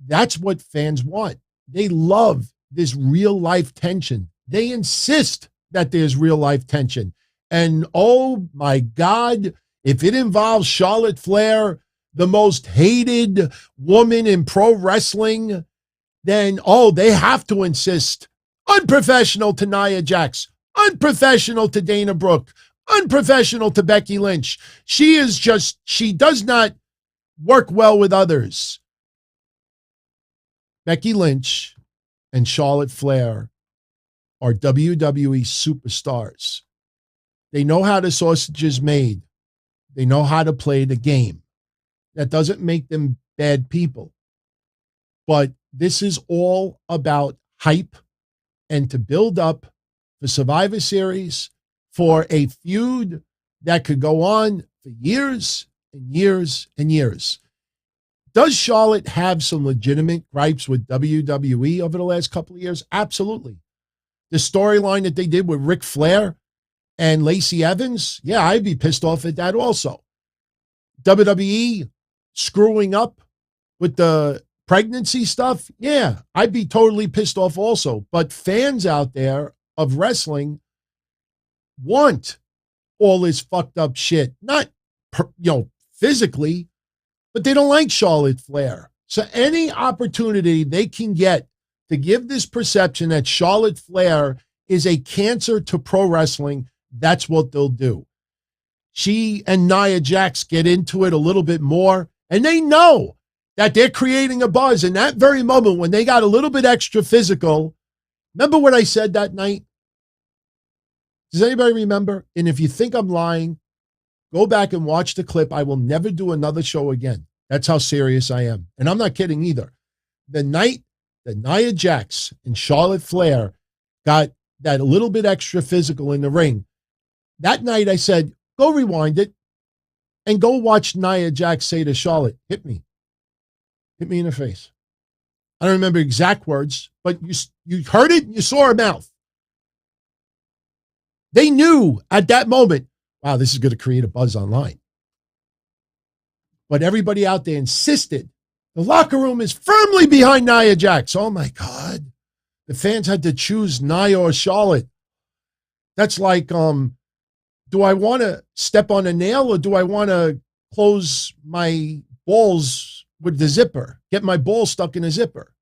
That's what fans want. They love this real life tension. They insist that there's real life tension. And oh my God, if it involves Charlotte Flair, the most hated woman in pro wrestling, then, they have to insist. Unprofessional to Nia Jax, unprofessional to Dana Brooke, unprofessional to Becky Lynch. She does not work well with others. Becky Lynch and Charlotte Flair are WWE superstars. They know how the sausage is made. They know how to play the game. That doesn't make them bad people. But this is all about hype and to build up the Survivor Series for a feud that could go on for years and years and years. Does Charlotte have some legitimate gripes with WWE over the last couple of years? Absolutely. The storyline that they did with Ric Flair and Lacey Evans, yeah, I'd be pissed off at that also. WWE screwing up with the pregnancy stuff, yeah, I'd be totally pissed off also. But fans out there of wrestling want all this fucked up shit. Not, physically, but they don't like Charlotte Flair. So any opportunity they can get to give this perception that Charlotte Flair is a cancer to pro wrestling, that's what they'll do. She and Nia Jax get into it a little bit more, and they know that they're creating a buzz. In that very moment, when they got a little bit extra physical, remember what I said that night? Does anybody remember? And if you think I'm lying, go back and watch the clip. I will never do another show again. That's how serious I am. And I'm not kidding either. The night that Nia Jax and Charlotte Flair got that little bit extra physical in the ring, that night I said, go rewind it and go watch Nia Jax say to Charlotte, hit me. Hit me in the face. I don't remember exact words, but you heard it and you saw her mouth. They knew at that moment, wow, this is going to create a buzz online. But everybody out there insisted. The locker room is firmly behind Nia Jax. Oh, my God. The fans had to choose Nia or Charlotte. That's like, do I want to step on a nail or do I want to close my balls with the zipper, get my balls stuck in a zipper?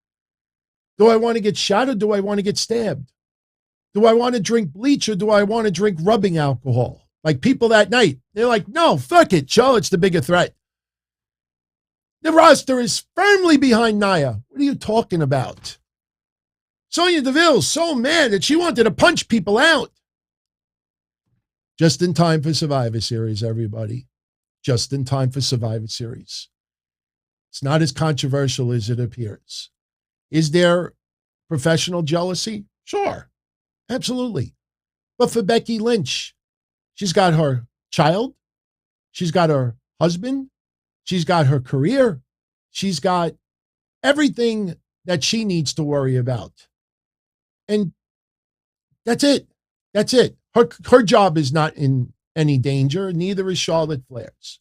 Do I want to get shot or do I want to get stabbed? Do I want to drink bleach or do I want to drink rubbing alcohol? Like people that night, they're like, no, fuck it. Charlotte's the bigger threat. The roster is firmly behind Nia. What are you talking about? Sonya Deville's so mad that she wanted to punch people out. Just in time for Survivor Series, everybody. Just in time for Survivor Series. It's not as controversial as it appears. Is there professional jealousy? Sure. Absolutely. But for Becky Lynch, she's got her child. She's got her husband. She's got her career. She's got everything that she needs to worry about. And that's it. That's it. Her job is not in any danger. Neither is Charlotte Flair's.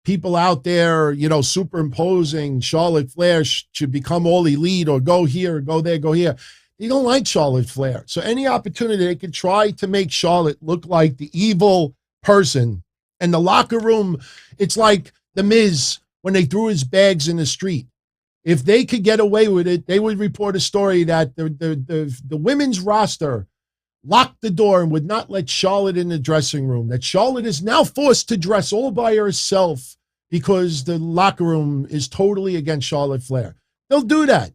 People out there, superimposing Charlotte Flair should become all elite or go here, go there, go here. They don't like Charlotte Flair. So any opportunity they could try to make Charlotte look like the evil person. And the locker room, it's like The Miz when they threw his bags in the street. If they could get away with it, they would report a story that the women's roster locked the door and would not let Charlotte in the dressing room, that Charlotte is now forced to dress all by herself because the locker room is totally against Charlotte Flair. They'll do that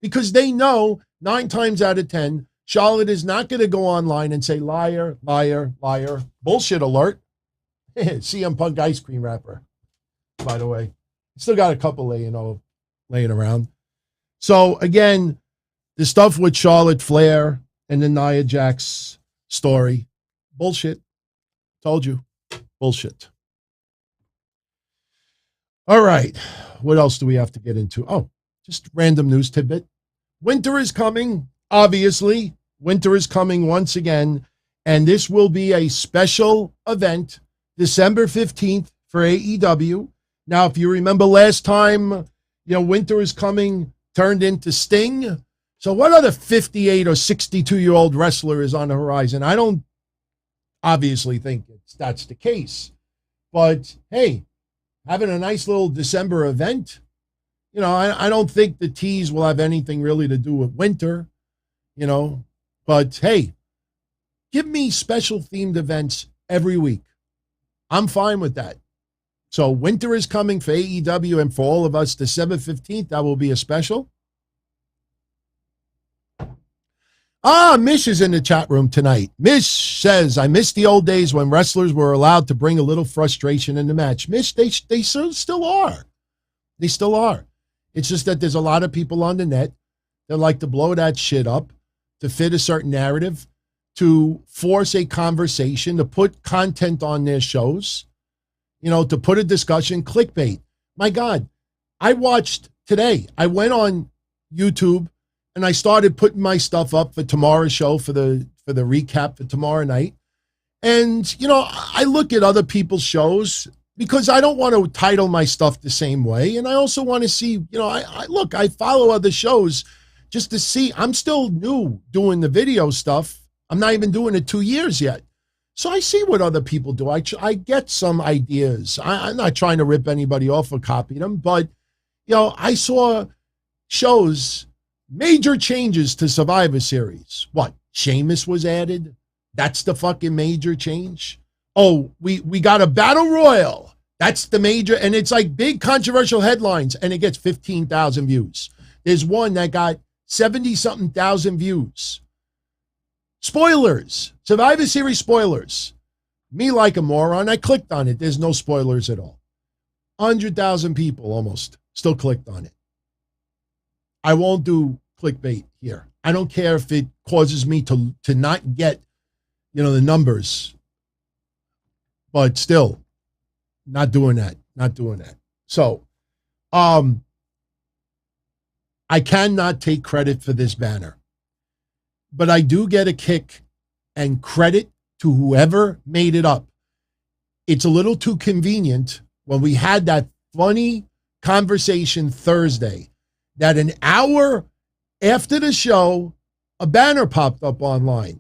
because they know 9 times out of 10, Charlotte is not going to go online and say, liar, liar, liar, bullshit alert. CM Punk ice cream wrapper, by the way. Still got a couple laying around. So again, the stuff with Charlotte Flair and the Nia Jax story, bullshit. Told you, bullshit. All right, what else do we have to get into? Oh, just random news tidbit. Winter is coming, obviously. Winter is coming once again, and this will be a special event, December 15th for AEW. Now, if you remember last time, Winter is Coming turned into Sting. So what other 58 or 62-year-old wrestler is on the horizon? I don't obviously think that's the case. But, hey, having a nice little December event, I don't think the tease will have anything really to do with winter, But, hey, give me special themed events every week. I'm fine with that. So winter is coming for AEW and for all of us, December 15th. That will be a special. Mish is in the chat room tonight. Mish says, I miss the old days when wrestlers were allowed to bring a little frustration in the match. Mish, they still are. They still are. It's just that there's a lot of people on the net that like to blow that shit up, to fit a certain narrative, to force a conversation, to put content on their shows, to put a discussion, clickbait. My God, I watched today. I went on YouTube and I started putting my stuff up for tomorrow's show for the recap for tomorrow night. And, I look at other people's shows because I don't want to title my stuff the same way. And I also want to see, I follow other shows just to see. I'm still new doing the video stuff. I'm not even doing it 2 years yet. So I see what other people do. I get some ideas. I'm not trying to rip anybody off or copy them, but, I saw shows, major changes to Survivor Series. What? Sheamus was added? That's the fucking major change? Oh, we got a battle royal. That's the major, and it's like big controversial headlines, and it gets 15,000 views. There's one that got 70-something thousand views. Spoilers. Survivor Series spoilers. Me like a moron, I clicked on it. There's no spoilers at all. 100,000 people almost still clicked on it. I won't do clickbait here. I don't care if it causes me to not get, the numbers. But still, not doing that. Not doing that. So, I cannot take credit for this banner. But I do get a kick and credit to whoever made it up. It's a little too convenient when we had that funny conversation Thursday that an hour after the show, a banner popped up online.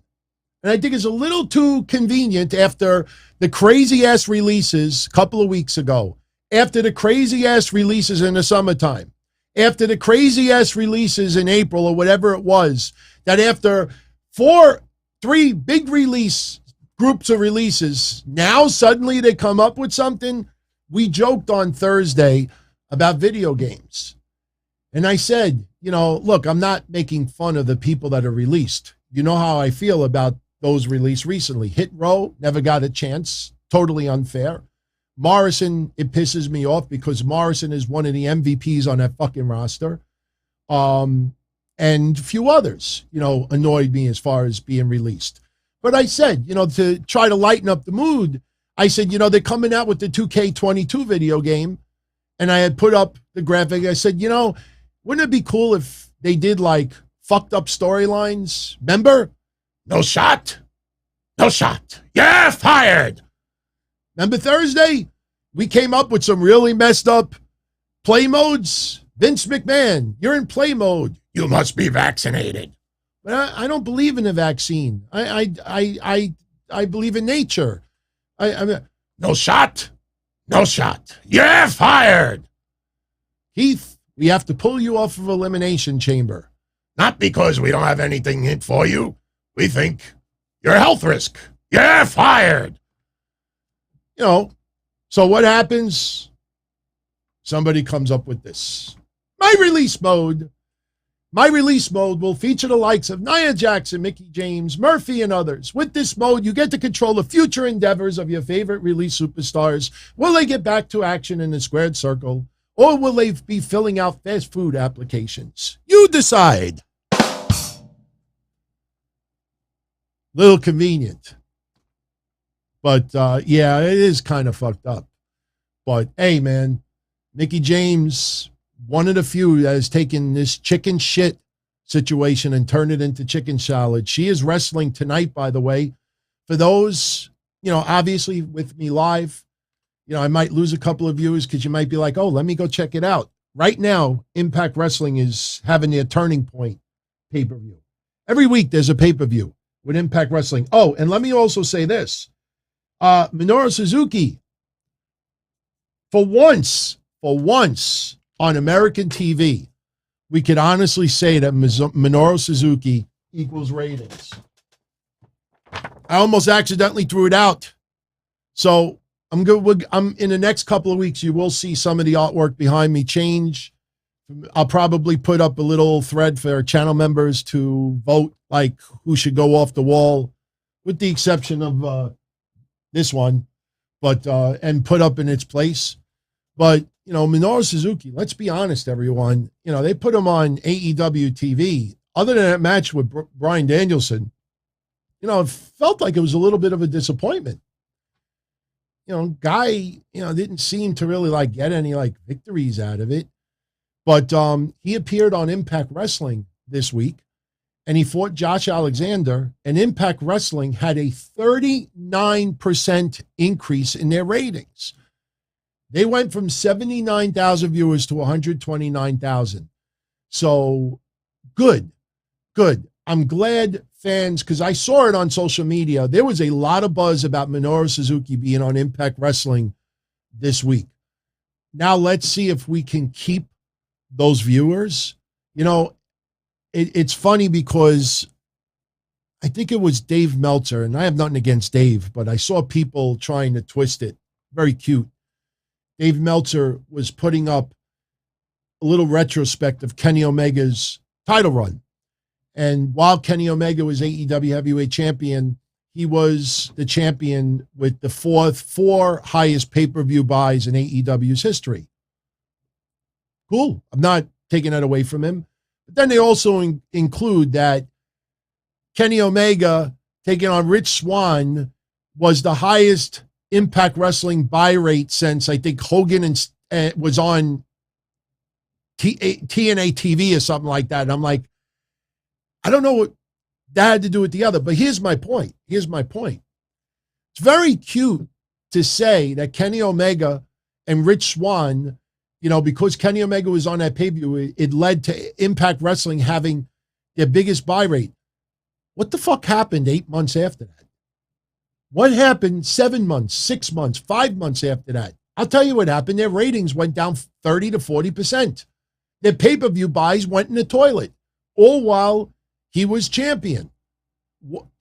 And I think it's a little too convenient after the crazy-ass releases a couple of weeks ago, after the crazy-ass releases in the summertime, after the crazy-ass releases in April or whatever it was, that after 3 big groups of releases, now suddenly they come up with something. We joked on Thursday about video games. And I said, look, I'm not making fun of the people that are released. You know how I feel about those released recently. Hit Row, never got a chance. Totally unfair. Morrison, it pisses me off because Morrison is one of the MVPs on that fucking roster. And a few others, annoyed me as far as being released. But I said, to try to lighten up the mood, I said, they're coming out with the 2K22 video game. And I had put up the graphic. I said, wouldn't it be cool if they did like fucked up storylines? Remember? No shot. No shot. Yeah, fired. Remember Thursday? We came up with some really messed up play modes. Vince McMahon, you're in play mode. You must be vaccinated. But I don't believe in a vaccine. I believe in nature. I mean, no shot. No shot. You're fired. Heath, we have to pull you off of Elimination Chamber. Not because we don't have anything in for you. We think you're a health risk. You're fired. So what happens? Somebody comes up with this. My release mode will feature the likes of Nia Jax, Mickie James, Murphy, and others. With this mode, you get to control the future endeavors of your favorite release superstars. Will they get back to action in the squared circle, or will they be filling out fast food applications? You decide. Little convenient. But, yeah, it is kind of fucked up. But, hey, man, Mickie James, one of the few that has taken this chicken shit situation and turned it into chicken salad. She is wrestling tonight, by the way. For those, obviously with me live, I might lose a couple of viewers because you might be like, oh, let me go check it out. Right now, Impact Wrestling is having their Turning Point pay-per-view. Every week there's a pay-per-view with Impact Wrestling. Oh, and let me also say this. Minoru Suzuki, for once on American TV, we could honestly say that Minoru Suzuki equals ratings. I almost accidentally threw it out. So I'm good. I'm in the next couple of weeks, you will see some of the artwork behind me change. I'll probably put up a little thread for our channel members to vote, like who should go off the wall, with the exception of this one, but and put up in its place. But, Minoru Suzuki, let's be honest, everyone. They put him on AEW TV. Other than that match with Bryan Danielson, it felt like it was a little bit of a disappointment. Guy, didn't seem to really get any victories out of it. But he appeared on Impact Wrestling this week, and he fought Josh Alexander, and Impact Wrestling had a 39% increase in their ratings. They went from 79,000 viewers to 129,000. So good. I'm glad fans, because I saw it on social media, there was a lot of buzz about Minoru Suzuki being on Impact Wrestling this week. Now let's see if we can keep those viewers. You know, it's funny because I think it was Dave Meltzer, and I have nothing against Dave, but I saw people trying to twist it. Very cute. Dave Meltzer was putting up a little retrospect of Kenny Omega's title run. And while Kenny Omega was AEW Heavyweight Champion, he was the champion with the four highest pay-per-view buys in AEW's history. Cool. I'm not taking that away from him. But then they also include that Kenny Omega taking on Rich Swann was the highest Impact Wrestling buy rate since I think Hogan was on TNA TV or something like that. And I'm like, I don't know what that had to do with the other, but here's my point. It's very cute to say that Kenny Omega and Rich Swann, you know, because Kenny Omega was on that pay-per-view, it led to Impact Wrestling having their biggest buy rate. What the fuck happened 8 months after that? What happened 7 months, 6 months, 5 months after that? I'll tell you what happened. Their ratings went down 30 to 40%. Their pay-per-view buys went in the toilet, all while he was champion.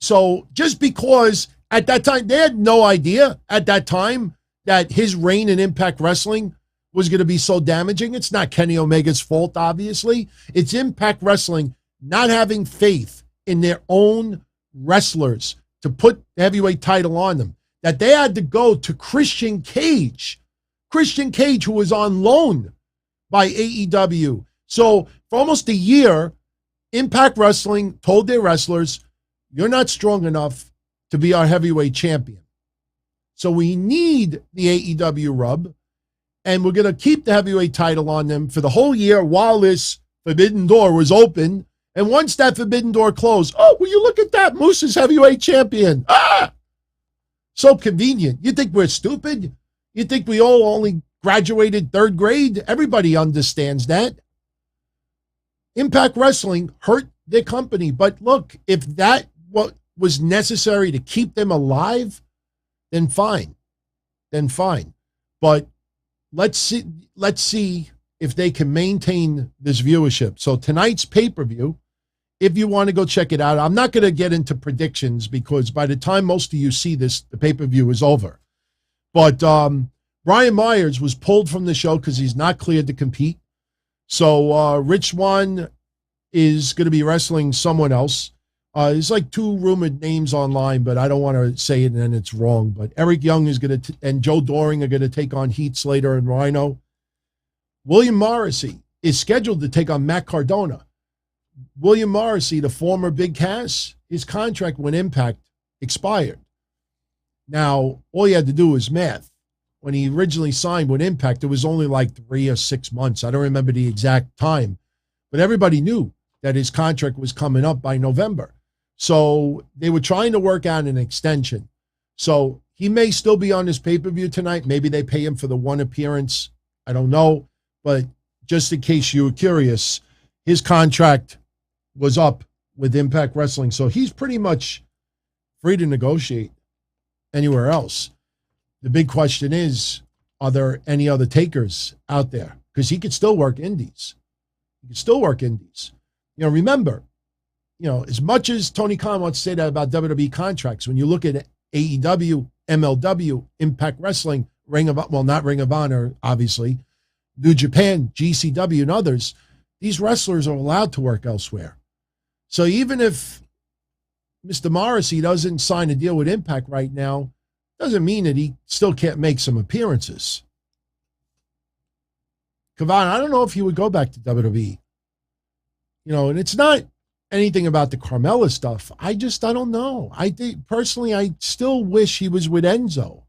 So just because at that time, they had no idea at that time that his reign in Impact Wrestling was going to be so damaging. It's not Kenny Omega's fault, obviously. It's Impact Wrestling not having faith in their own wrestlers to put the heavyweight title on them, that they had to go to Christian Cage, who was on loan by AEW. So for almost a year, Impact Wrestling told their wrestlers, you're not strong enough to be our heavyweight champion. So we need the AEW rub, and we're going to keep the heavyweight title on them for the whole year while this forbidden door was open. And once that forbidden door closed, oh, will you look at that? Moose is heavyweight champion. Ah! So convenient. You think we're stupid? You think we all only graduated third grade? Everybody understands that. Impact Wrestling hurt their company. But look, if that what was necessary to keep them alive, then fine. But let's see if they can maintain this viewership. So tonight's pay-per-view, if you want to go check it out, I'm not going to get into predictions because by the time most of you see this, the pay-per-view is over. But Brian Myers was pulled from the show because he's not cleared to compete. So Rich Swann is going to be wrestling someone else. There's like two rumored names online, but I don't want to say it and then it's wrong. But Eric Young is going to, and Joe Doring are going to take on Heath Slater and Rhino. William Morrissey is scheduled to take on Matt Cardona. William Morrissey, the former Big Cass, his contract when Impact expired. Now, all you had to do was math. When he originally signed with Impact, it was only like 3 or 6 months. I don't remember the exact time, but everybody knew that his contract was coming up by November. So they were trying to work out an extension. So he may still be on this pay-per-view tonight. Maybe they pay him for the one appearance. I don't know. But just in case you were curious, his contract was up with Impact Wrestling. So he's pretty much free to negotiate anywhere else. The big question is, are there any other takers out there? Because he could still work indies. You know, remember, you know, as much as Tony Khan wants to say that about WWE contracts, when you look at AEW, MLW, Impact Wrestling, not Ring of Honor, obviously, New Japan, GCW, and others, these wrestlers are allowed to work elsewhere. So even if Mr. Morrissey doesn't sign a deal with Impact right now, doesn't mean that he still can't make some appearances. Kavan, I don't know if he would go back to WWE. You know, and it's not anything about the Carmella stuff. I don't know. I think personally, I still wish he was with Enzo.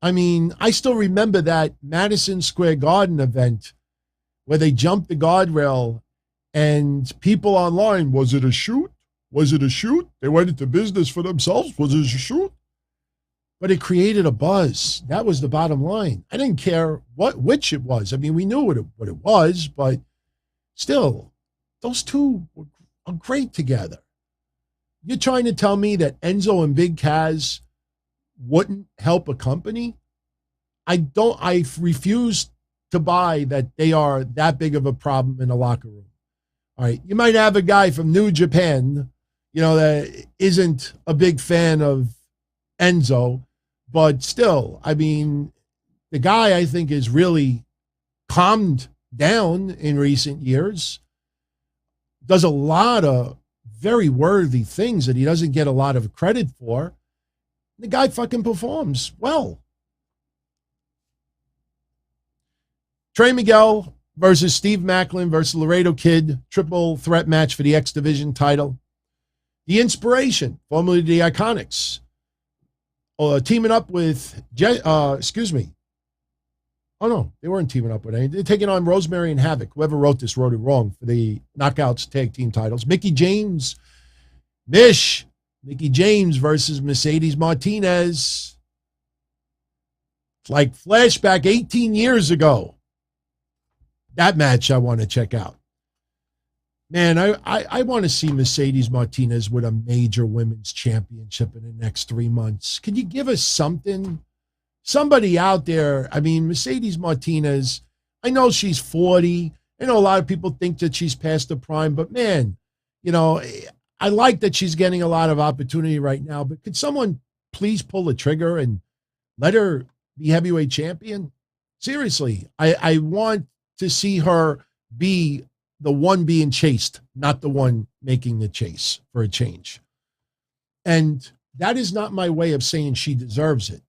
I mean, I still remember that Madison Square Garden event where they jumped the guardrail and people online, was it a shoot? They went into business for themselves. Was it a shoot? But it created a buzz. That was the bottom line. I didn't care which it was. I mean, we knew what it was, but still, those two are great together. You're trying to tell me that Enzo and Big Kaz wouldn't help a company? I refuse to buy that they are that big of a problem in a locker room. All right. You might have a guy from New Japan, that isn't a big fan of Enzo, but still, I mean, the guy I think is really calmed down in recent years, does a lot of very worthy things that he doesn't get a lot of credit for. The guy fucking performs well. Trey Miguel versus Steve Macklin versus Laredo Kid, triple threat match for the X Division title. The Inspiration, formerly the Iconics, teaming up with, Oh, no, they weren't teaming up with any. They're taking on Rosemary and Havoc. Whoever wrote this wrote it wrong for the Knockouts tag team titles. Mickie James versus Mercedes Martinez. It's like flashback 18 years ago. That match I want to check out. Man, I want to see Mercedes Martinez with a major women's championship in the next 3 months. Can you give us something? Somebody out there, I mean, Mercedes Martinez, I know she's 40. I know a lot of people think that she's past the prime, but man, I like that she's getting a lot of opportunity right now, but could someone please pull the trigger and let her be heavyweight champion? Seriously, I want to see her be the one being chased, not the one making the chase for a change. And that is not my way of saying she deserves it.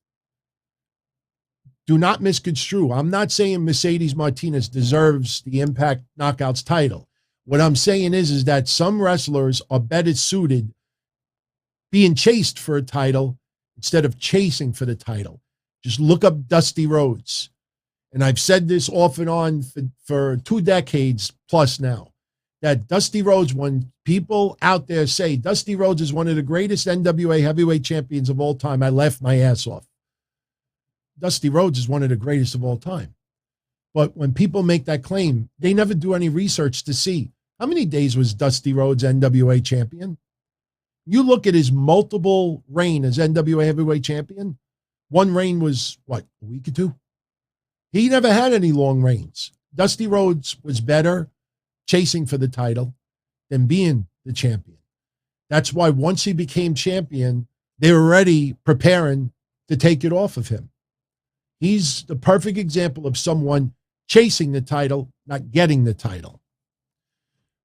Do not misconstrue. I'm not saying Mercedes Martinez deserves the Impact Knockouts title. What I'm saying is that some wrestlers are better suited being chased for a title instead of chasing for the title. Just look up Dusty Rhodes. And I've said this off and on for 2 decades plus now, that Dusty Rhodes, when people out there say Dusty Rhodes is one of the greatest NWA heavyweight champions of all time, I laugh my ass off. Dusty Rhodes is one of the greatest of all time. But when people make that claim, they never do any research to see how many days was Dusty Rhodes NWA champion. You look at his multiple reign as NWA heavyweight champion. One reign was, a week or 2? He never had any long reigns. Dusty Rhodes was better chasing for the title than being the champion. That's why once he became champion, they were already preparing to take it off of him. He's the perfect example of someone chasing the title, not getting the title.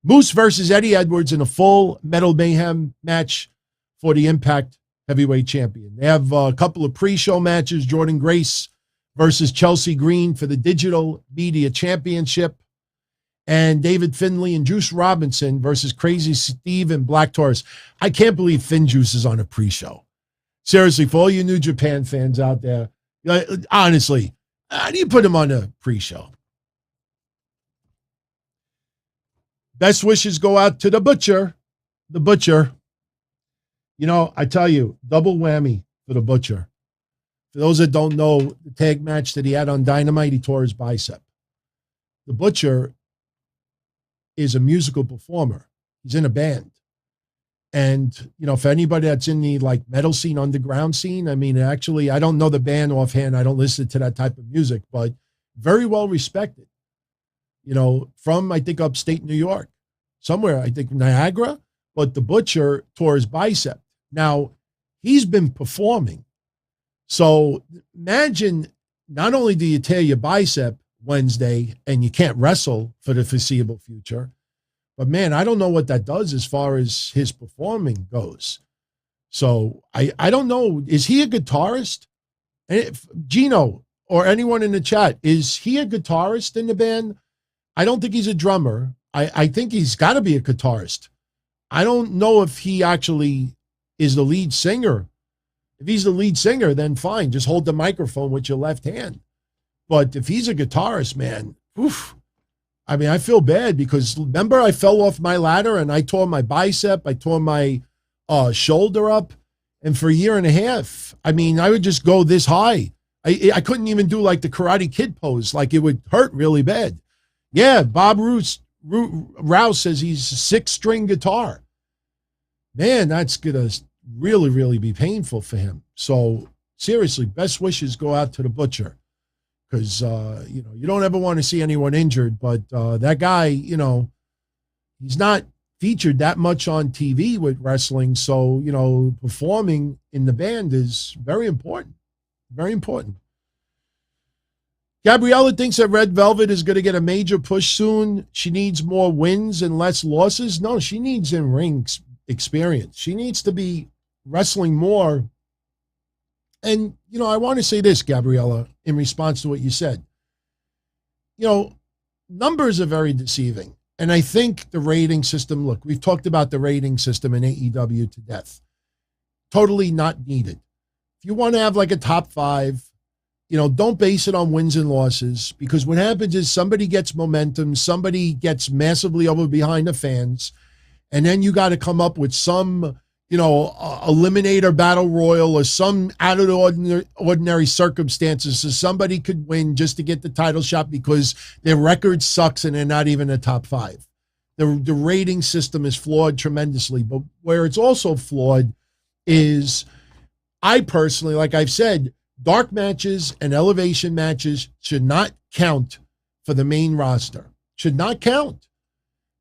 Moose versus Eddie Edwards in a full Metal Mayhem match for the Impact Heavyweight Champion. They have a couple of pre-show matches, Jordan Grace versus Chelsea Green for the Digital Media Championship, and David Finlay and Juice Robinson versus Crazy Steve and Black Taurus. I can't believe Finn Juice is on a pre-show. Seriously, for all you New Japan fans out there, honestly, how do you put him on a pre-show? Best wishes go out to the Butcher. The Butcher. I tell you, double whammy for the Butcher. For those that don't know, the tag match that he had on Dynamite, he tore his bicep. The Butcher is a musical performer. He's in a band. And, for anybody that's in the metal scene, underground scene, I mean, actually, I don't know the band offhand. I don't listen to that type of music, but very well respected. From, I think, upstate New York, somewhere, I think Niagara, but the Butcher tore his bicep. Now, he's been performing. So imagine, not only do you tear your bicep Wednesday and you can't wrestle for the foreseeable future, but man, I don't know what that does as far as his performing goes. So I don't know. Is he a guitarist? And if Gino or anyone in the chat, is he a guitarist in the band? I don't think he's a drummer. I think he's got to be a guitarist. I don't know if he actually is the lead singer. If he's the lead singer, then fine. Just hold the microphone with your left hand. But if he's a guitarist, man, oof. I mean, I feel bad because remember I fell off my ladder and I tore my bicep. I tore my shoulder up. And for a year and a half, I mean, I would just go this high. I couldn't even do the Karate Kid pose. It would hurt really bad. Yeah, Bob Rouse says he's a 6-string guitar. man, that's going to really, really be painful for him. So seriously, best wishes go out to the butcher, because, you don't ever want to see anyone injured, but that guy, he's not featured that much on TV with wrestling. So, performing in the band is very important. Very important. Gabriella thinks that Red Velvet is going to get a major push soon. She needs more wins and less losses. No, she needs in-ring experience. She needs to be wrestling more. And, I want to say this, Gabriella, in response to what you said. Numbers are very deceiving. And I think the rating system, look, we've talked about the rating system in AEW to death. Totally not needed. If you want to have like a top 5, don't base it on wins and losses, because what happens is somebody gets momentum, somebody gets massively over behind the fans, and then you got to come up with some, eliminator battle royal or some out of the ordinary circumstances so somebody could win just to get the title shot because their record sucks and they're not even a top 5. The rating system is flawed tremendously, but where it's also flawed is, I personally, like I've said, dark matches and elevation matches should not count for the main roster. Should not count.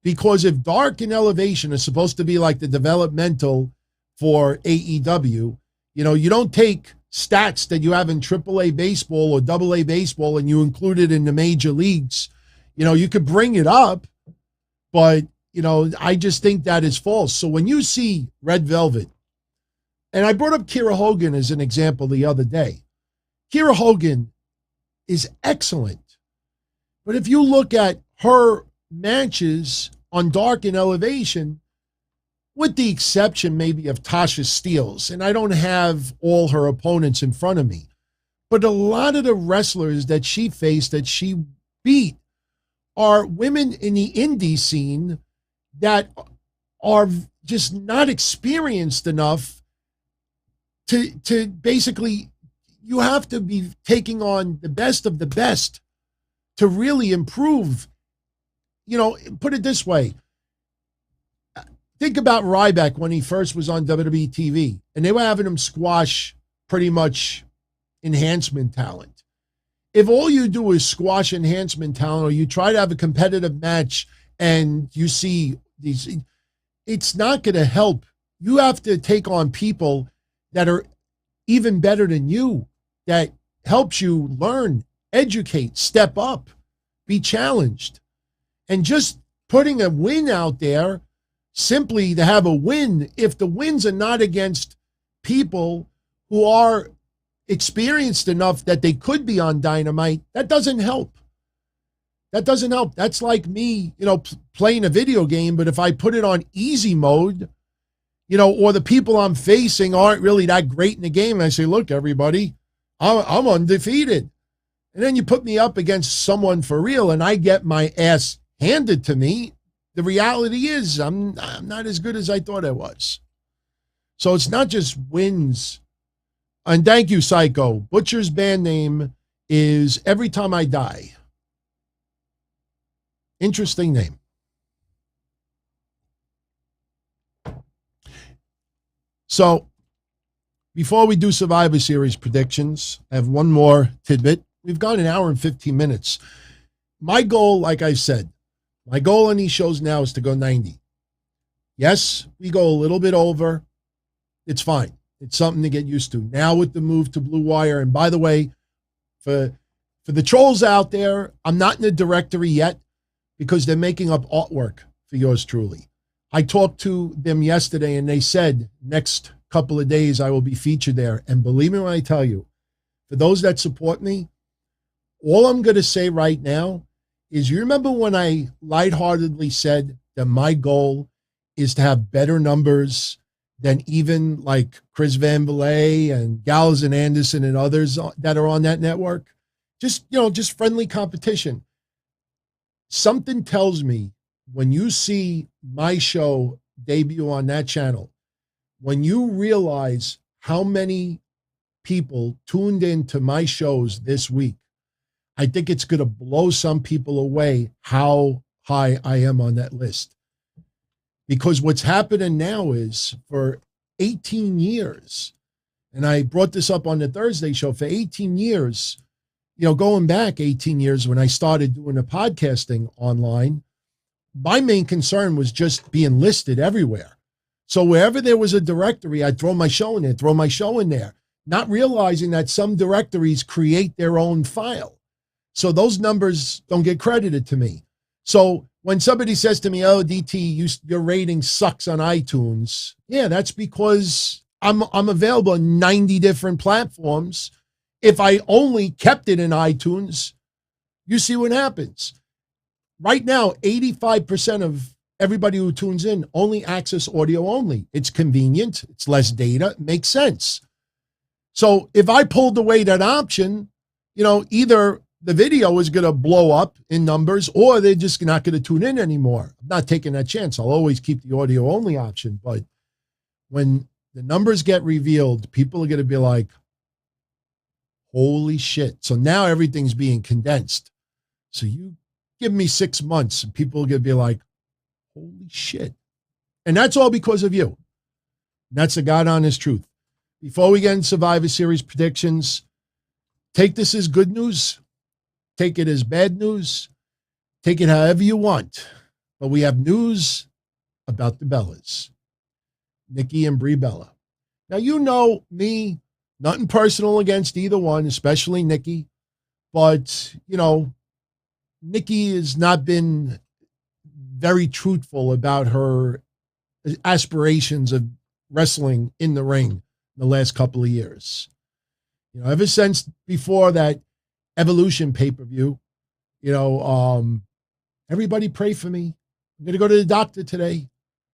Because if dark and elevation is supposed to be like the developmental for AEW, you don't take stats that you have in AAA baseball or AA baseball and you include it in the major leagues. You could bring it up, but, I just think that is false. So when you see Red Velvet, and I brought up Kiera Hogan as an example the other day. Kiera Hogan is excellent. But if you look at her matches on Dark and Elevation, with the exception maybe of Tasha Steelz, and I don't have all her opponents in front of me, but a lot of the wrestlers that she faced, that she beat, are women in the indie scene that are just not experienced enough to basically, you have to be taking on the best of the best to really improve. Put it this way. Think about Ryback when he first was on WWE TV, and they were having him squash pretty much enhancement talent. If all you do is squash enhancement talent, or you try to have a competitive match and you see these, it's not going to help. You have to take on people that are even better than you, that helps you learn, educate, step up, be challenged. And just putting a win out there simply to have a win, if the wins are not against people who are experienced enough that they could be on Dynamite, that doesn't help. That doesn't help. That's like me, playing a video game, but if I put it on easy mode, or the people I'm facing aren't really that great in the game, and I say, look, everybody, I'm undefeated. And then you put me up against someone for real, and I get my ass handed to me. The reality is I'm not as good as I thought I was. So it's not just wins. And thank you, Psycho. Butcher's band name is Every Time I Die. Interesting name. So before we do Survivor Series predictions, I have one more tidbit. We've gone an hour and 15 minutes. My goal, like I said, my goal on these shows now is to go 90. Yes, we go a little bit over. It's fine. It's something to get used to. Now with the move to Blue Wire, and by the way, for the trolls out there, I'm not in the directory yet because they're making up artwork for yours truly. I talked to them yesterday and they said next couple of days I will be featured there. And believe me when I tell you, for those that support me, all I'm going to say right now is, you remember when I lightheartedly said that my goal is to have better numbers than even like Chris Van Vliet and Gallows and Anderson and others that are on that network? Just friendly competition. Something tells me when you see my show debut on that channel, when you realize how many people tuned into my shows this week, I think it's going to blow some people away how high I am on that list. Because what's happening now is for 18 years, and I brought this up on the Thursday show, for 18 years, going back 18 years when I started doing the podcasting online, my main concern was just being listed everywhere. So wherever there was a directory, I'd throw my show in there, not realizing that some directories create their own file. So those numbers don't get credited to me. So when somebody says to me, oh, DT, your rating sucks on iTunes. Yeah, that's because I'm available on 90 different platforms. If I only kept it in iTunes, you see what happens. Right now, 85% of everybody who tunes in only access audio only. It's convenient. It's less data. It makes sense. So if I pulled away that option, either the video is going to blow up in numbers or they're just not going to tune in anymore. I'm not taking that chance. I'll always keep the audio only option. But when the numbers get revealed, people are going to be like, holy shit. So now everything's being condensed. So you give me 6 months and people are going to be like, holy shit. And that's all because of you. That's the God honest truth. Before we get in Survivor Series predictions, take this as good news. Take it as bad news. Take it however you want. But we have news about the Bellas. Nikki and Brie Bella. Now, you know me, nothing personal against either one, especially Nikki. But, Nikki has not been very truthful about her aspirations of wrestling in the ring the last couple of years. Ever since before that Evolution pay-per-view, everybody pray for me. I'm going to go to the doctor today,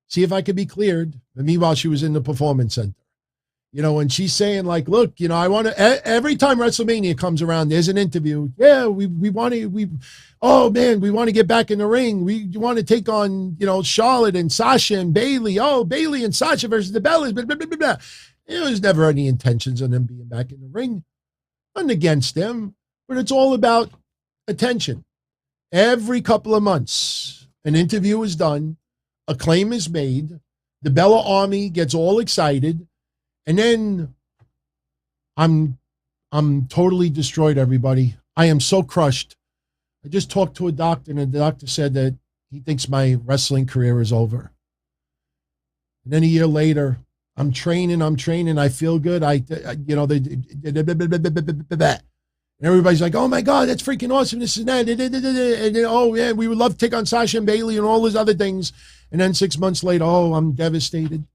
see if I can be cleared. But meanwhile, she was in the Performance Center. And she's saying like, look, I want to, every time WrestleMania comes around, there's an interview. Yeah, we want to get back in the ring. We want to take on, Charlotte and Sasha and Bayley. Oh, Bayley and Sasha versus the Bellas, blah, blah, blah, blah, blah. There's never any intentions on them being back in the ring. Nothing against them, but it's all about attention. Every couple of months, an interview is done, a claim is made, the Bella Army gets all excited, and then I'm totally destroyed, everybody. I am so crushed. I just talked to a doctor, and the doctor said that he thinks my wrestling career is over. And then a year later, I'm training. I feel good. And everybody's like, oh my God, that's freaking awesome. This and that. And oh yeah, we would love to take on Sasha and Bayley and all those other things. And then 6 months later, oh, I'm devastated.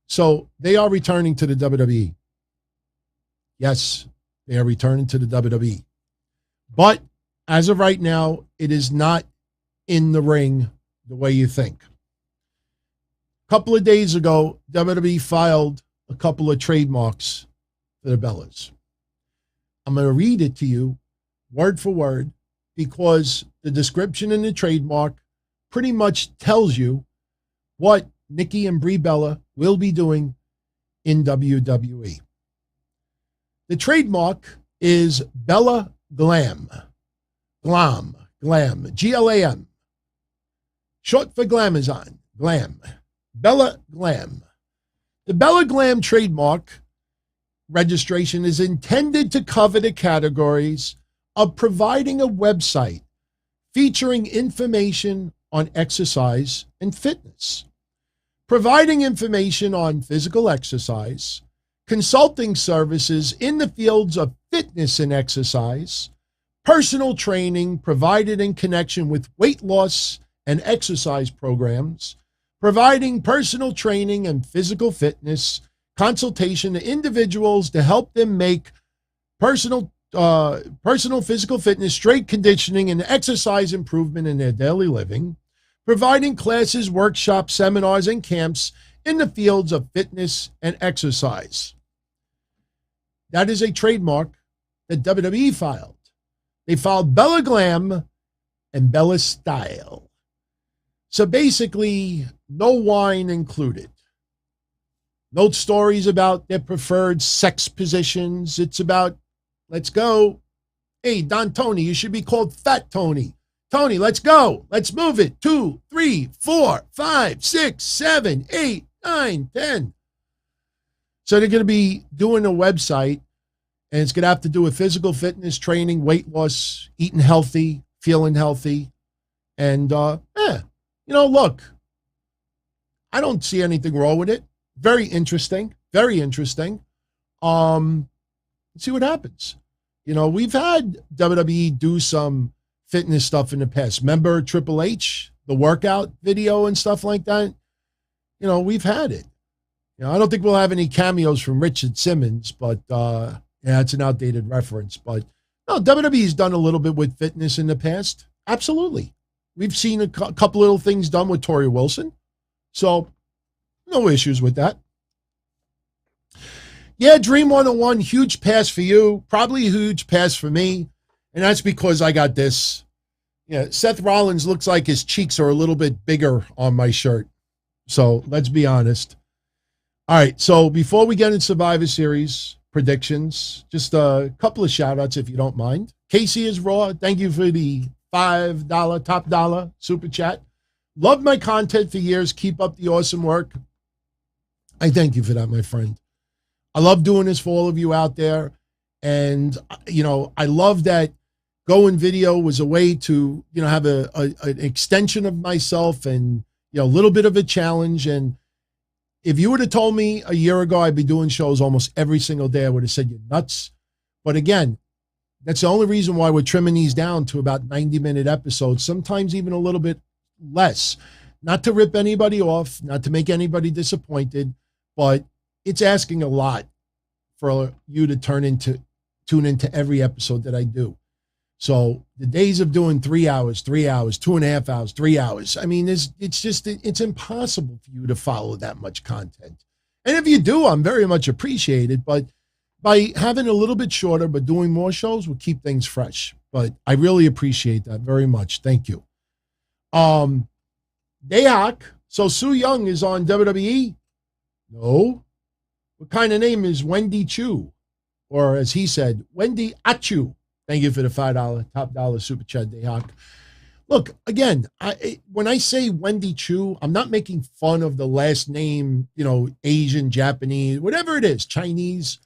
So they are returning to the WWE. Yes, they are returning to the WWE. But as of right now, it is not in the ring the way you think. A couple of days ago, WWE filed a couple of trademarks for the Bellas. I'm going to read it to you word for word because the description in the trademark pretty much tells you what Nikki and Brie Bella will be doing in WWE. The trademark is Bella Glam. Glam. Glam. Short for Glamazon. Glam. Bella Glam. The Bella Glam trademark registration is intended to cover the categories of providing a website featuring information on exercise and fitness, providing information on physical exercise, consulting services in the fields of fitness and exercise, personal training provided in connection with weight loss and exercise programs, providing personal training and physical fitness consultation to individuals to help them make personal physical fitness, strength conditioning, and exercise improvement in their daily living, providing classes, workshops, seminars, and camps in the fields of fitness and exercise. That is a trademark that WWE filed. They filed Bella Glam and Bella Style. So basically, no wine included. No stories about their preferred sex positions. It's about, let's go. Hey, Don Tony, you should be called Fat Tony. Tony, let's go. Let's move it. 2, 3, 4, 5, 6, 7, 8, 9, 10. So they're going to be doing a website, and it's going to have to do with physical fitness, training, weight loss, eating healthy, feeling healthy. And, look, I don't see anything wrong with it. Very interesting. Very interesting. Let's see what happens. We've had WWE do some fitness stuff in the past. Remember Triple H, the workout video and stuff like that? We've had it. I don't think we'll have any cameos from Richard Simmons, but it's an outdated reference. But no, WWE's done a little bit with fitness in the past. Absolutely. We've seen a couple little things done with Tori Wilson. So no issues with that. Yeah, Dream 101, huge pass for you. Probably a huge pass for me. And that's because I got this. Yeah, Seth Rollins looks like his cheeks are a little bit bigger on my shirt. So let's be honest. All right, so before we get into Survivor Series predictions, just a couple of shout-outs if you don't mind. Casey is Raw. Thank you for the $5 top dollar super chat. Love my content for years. Keep up the awesome work. I thank you for that, my friend. I love doing this for all of you out there. And, I love that Going Video was a way to, have an extension of myself and, a little bit of a challenge. And if you would have told me a year ago I'd be doing shows almost every single day, I would have said you're nuts. But again, that's the only reason why we're trimming these down to about 90-minute episodes, sometimes even a little bit less. Not to rip anybody off, not to make anybody disappointed, but it's asking a lot for you to tune into every episode that I do. So the days of doing 3 hours, 2.5 hours, 3 hours, I mean, it's impossible for you to follow that much content. And if you do, I'm very much appreciated, but by having a little bit shorter, but doing more shows will keep things fresh. But I really appreciate that very much. Thank you. Dayhawk, so Su Yung is on WWE? No. What kind of name is Wendy Chu? Or as he said, Wendy Achu. Thank you for the $5 top dollar super chat, Dayhawk. Look, again, when I say Wendy Chu, I'm not making fun of the last name, Asian, Japanese, whatever it is, Chinese.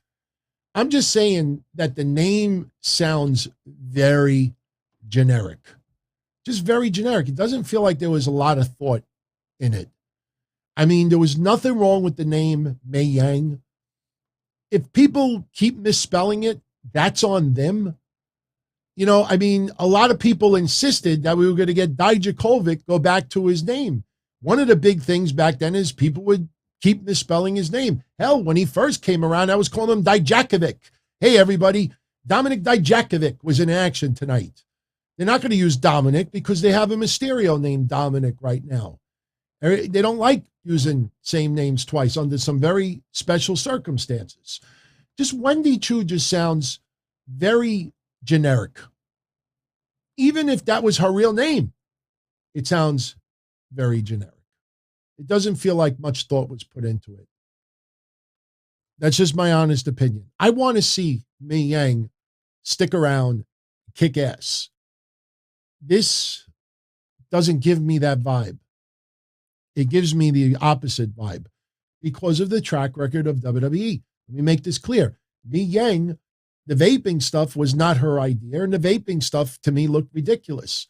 I'm just saying that the name sounds very generic. Just very generic. It doesn't feel like there was a lot of thought in it. I mean, there was nothing wrong with the name Mei Ying. If people keep misspelling it, that's on them. A lot of people insisted that we were going to get Dijakovic go back to his name. One of the big things back then is people would keep misspelling his name. Hell, when he first came around, I was calling him Dijakovic. Hey, everybody, Dominic Dijakovic was in action tonight. They're not going to use Dominic because they have a Mysterio named Dominic right now. They don't like using same names twice under some very special circumstances. Just Wendy Chu just sounds very generic. Even if that was her real name, it sounds very generic. It doesn't feel like much thought was put into it. That's just my honest opinion. I want to see Mei Ying stick around, kick ass. This doesn't give me that vibe. It gives me the opposite vibe because of the track record of WWE. Let me make this clear. Mei Ying, the vaping stuff was not her idea, and the vaping stuff to me looked ridiculous.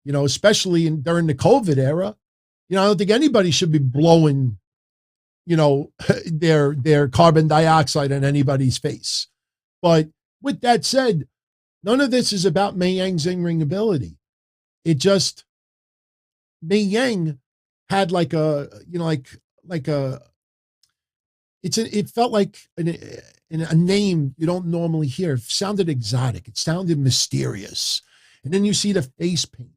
Especially during the COVID era. I don't think anybody should be blowing, their carbon dioxide in anybody's face. But with that said, none of this is about Mei Ying's in-ring ability. It just, Mei Ying had it felt like a name you don't normally hear. It sounded exotic. It sounded mysterious. And then you see the face paint.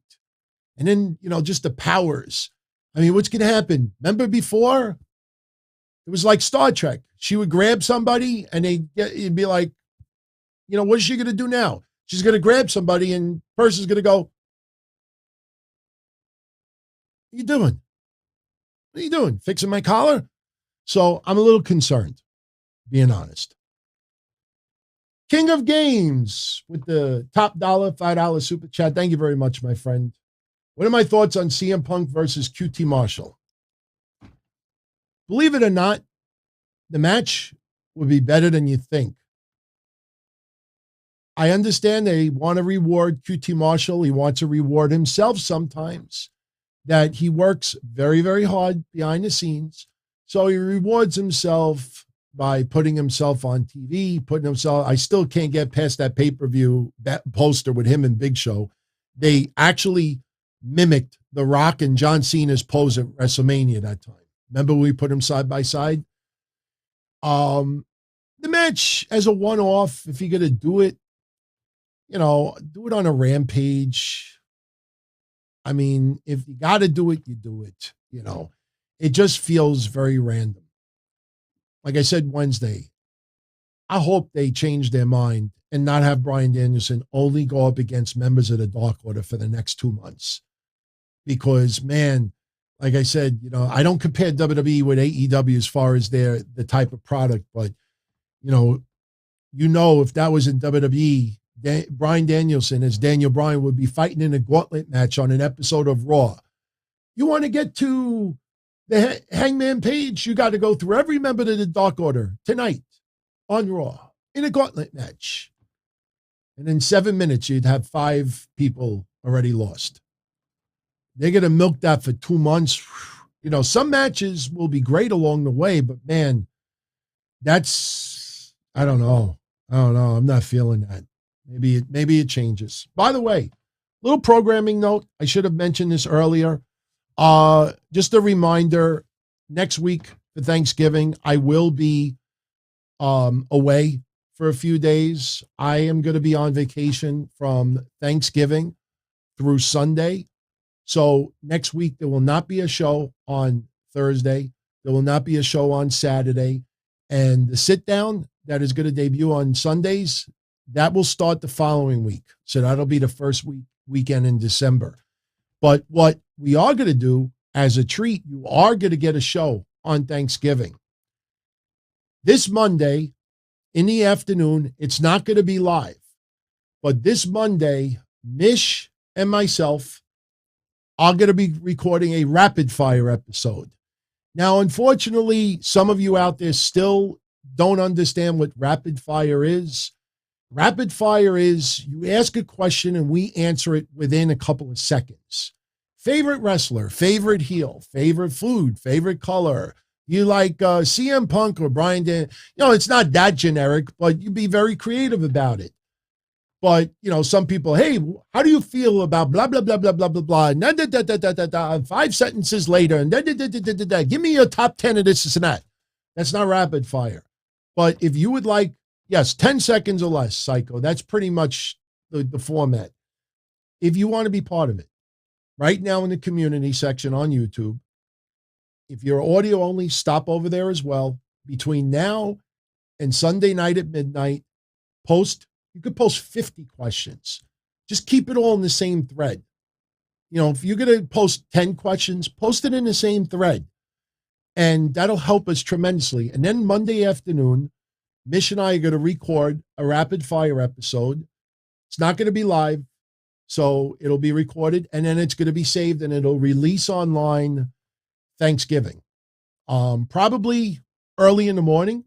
And then, just the powers. I mean, what's going to happen? Remember before? It was like Star Trek. She would grab somebody and it'd be like, what is she going to do now? She's going to grab somebody and the person's going to go, what are you doing? What are you doing? Fixing my collar? So I'm a little concerned, being honest. King of Games with the top dollar, $5 super chat. Thank you very much, my friend. What are my thoughts on CM Punk versus QT Marshall? Believe it or not, the match would be better than you think. I understand they want to reward QT Marshall. He wants to reward himself sometimes, that he works very, very hard behind the scenes. So he rewards himself by putting himself on TV, I still can't get past that pay-per-view poster with him and Big Show. They actually mimicked The Rock and John Cena's pose at WrestleMania that time. Remember when we put them side by side? The match as a one-off, if you're going to do it, do it on a Rampage. I mean, if you got to do it, you do it. It just feels very random. Like I said Wednesday, I hope they change their mind and not have Bryan Danielson only go up against members of the Dark Order for the next 2 months. Because, man, like I said, I don't compare WWE with AEW as far as the type of product, but, if that was in WWE, Bryan Danielson as Daniel Bryan would be fighting in a gauntlet match on an episode of Raw. You want to get to the Hangman Page, you got to go through every member of the Dark Order tonight on Raw in a gauntlet match. And in 7 minutes, you'd have 5 people already lost. They're going to milk that for 2 months. Some matches will be great along the way, but man, I don't know. I'm not feeling that. Maybe it changes. By the way, little programming note. I should have mentioned this earlier. Just a reminder, next week for Thanksgiving, I will be away for a few days. I am going to be on vacation from Thanksgiving through Sunday. So next week, there will not be a show on Thursday. There will not be a show on Saturday. And the sit down that is going to debut on Sundays, that will start the following week. So that'll be the first weekend in December. But what we are going to do as a treat, you are going to get a show on Thanksgiving. This Monday in the afternoon, it's not going to be live. But this Monday, Mish and myself are going to be recording a rapid fire episode. Now, unfortunately, some of you out there still don't understand what rapid fire is. Rapid fire is you ask a question and we answer it within a couple of seconds. Favorite wrestler, favorite heel, favorite food, favorite color. You like CM Punk or Bryan Danielson. It's not that generic, but you be very creative about it. But, some people, hey, how do you feel about blah, blah, blah, blah, blah, blah, blah, and da, da, da, da, da, da, 5 sentences later, and da, da, da, da, da, da, da. Give me your top 10 of this and that. That's not rapid fire. But if you would like, yes, 10 seconds or less, Psycho, that's pretty much the format. If you want to be part of it, right now in the community section on YouTube, if you're audio only, stop over there as well. Between now and Sunday night at midnight, you could post 50 questions. Just keep it all in the same thread. If you're going to post 10 questions, post it in the same thread. And that'll help us tremendously. And then Monday afternoon, Mish and I are going to record a rapid fire episode. It's not going to be live, so it'll be recorded, and then it's going to be saved, and it'll release online Thanksgiving. Probably early in the morning,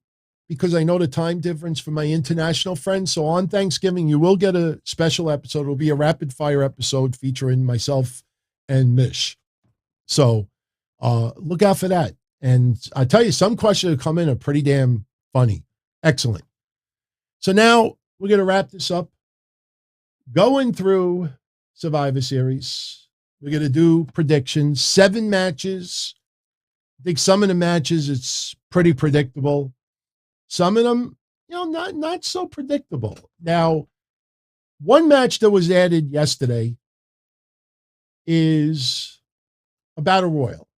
because I know the time difference for my international friends. So on Thanksgiving, you will get a special episode. It'll be a rapid fire episode featuring myself and Mish. So look out for that. And I tell you, some questions that come in are pretty damn funny. Excellent. So now we're going to wrap this up. Going through Survivor Series, we're going to do predictions, 7 matches. I think some of the matches, it's pretty predictable. Some of them, not so predictable. Now, one match that was added yesterday is a Battle Royal.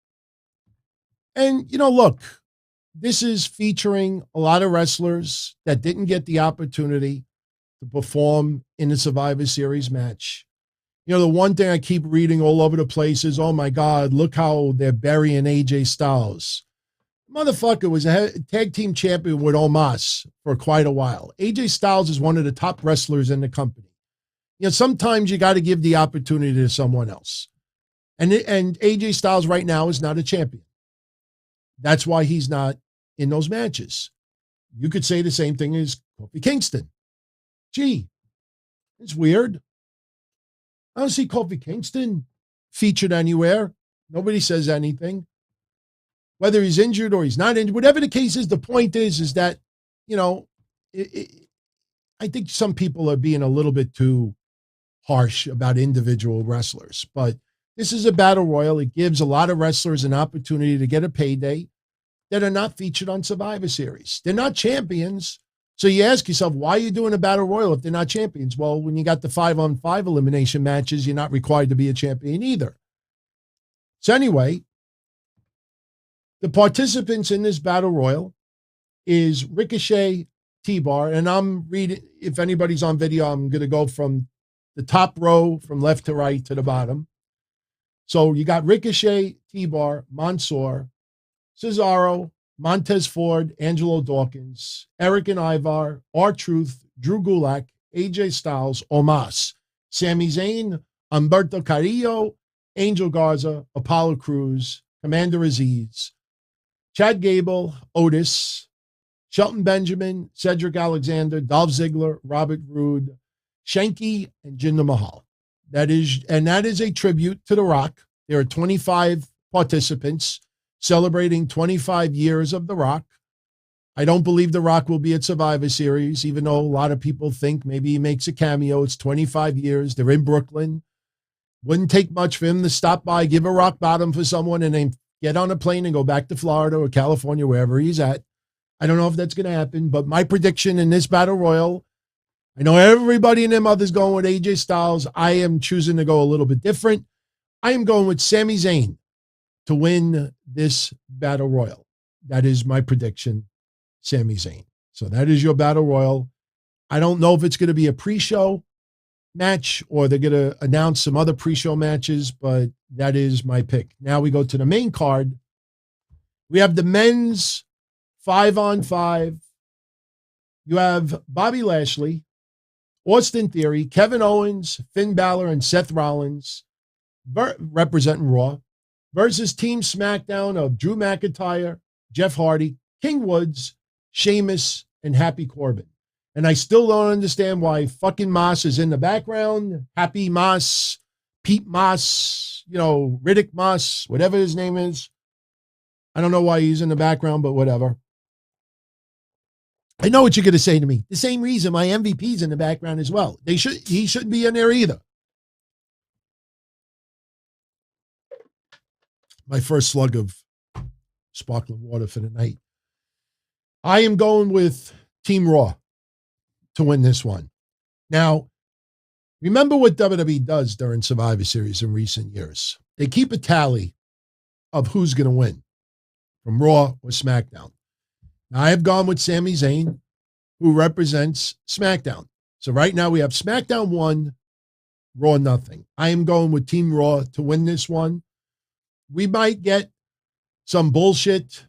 And, look, this is featuring a lot of wrestlers that didn't get the opportunity to perform in the Survivor Series match. The one thing I keep reading all over the place is, oh my God, look how they're burying AJ Styles. Motherfucker was a tag team champion with Omos for quite a while. AJ Styles is one of the top wrestlers in the company. Sometimes you got to give the opportunity to someone else. And AJ Styles right now is not a champion. That's why he's not in those matches. You could say the same thing as Kofi Kingston. Gee, it's weird. I don't see Kofi Kingston featured anywhere. Nobody says anything. Whether he's injured or he's not injured, whatever the case is, the point is that, you know, I think some people are being a little bit too harsh about individual wrestlers. But this is a battle royal. It gives a lot of wrestlers an opportunity to get a payday that are not featured on Survivor Series. They're not champions. So you ask yourself, why are you doing a battle royal if they're not champions? Well, when you got the 5-on-5 elimination matches, you're not required to be a champion either. So anyway, the participants in this battle royal is Ricochet, T-Bar, and I'm reading, if anybody's on video, I'm going to go from the top row from left to right to the bottom. So you got Ricochet, T-Bar, Mansoor, Cesaro, Montez Ford, Angelo Dawkins, Eric and Ivar, R-Truth, Drew Gulak, AJ Styles, Omos, Sami Zayn, Humberto Carrillo, Angel Garza, Apollo Crews, Commander Aziz, Chad Gable, Otis, Shelton Benjamin, Cedric Alexander, Dolph Ziggler, Robert Roode, Shanky, and Jinder Mahal. That is a tribute to The Rock. There are 25 participants celebrating 25 years of The Rock. I don't believe The Rock will be at Survivor Series, even though a lot of people think maybe he makes a cameo. It's 25 years. They're in Brooklyn. Wouldn't take much for him to stop by, give a rock bottom for someone, and then get on a plane and go back to Florida or California, wherever he's at. I don't know if that's going to happen, but my prediction in this Battle Royal, I know everybody and their mother's going with AJ Styles. I am choosing to go a little bit different. I am going with Sami Zayn to win this Battle Royal. That is my prediction, Sami Zayn. So that is your Battle Royal. I don't know if it's going to be a pre-show match or they're going to announce some other pre-show matches, but that is my pick. Now we go to the main card. We have the men's 5-on-5. You have Bobby Lashley, Austin Theory, Kevin Owens, Finn Balor, and Seth Rollins representing Raw versus Team SmackDown of Drew McIntyre, Jeff Hardy, King Woods, Sheamus, and Happy Corbin. And I still don't understand why fucking Moss is in the background. Happy Moss, Pete Moss, Riddick Moss, whatever his name is. I don't know why he's in the background, but whatever. I know what you're going to say to me. The same reason my MVP's in the background as well. He shouldn't be in there either. My first slug of sparkling water for the night. I am going with Team Raw to win this one. Now, remember what WWE does during Survivor Series in recent years. They keep a tally of who's going to win from Raw or SmackDown. Now, I have gone with Sami Zayn, who represents SmackDown. So right now we have SmackDown 1, Raw nothing. I am going with Team Raw to win this one. We might get some bullshit,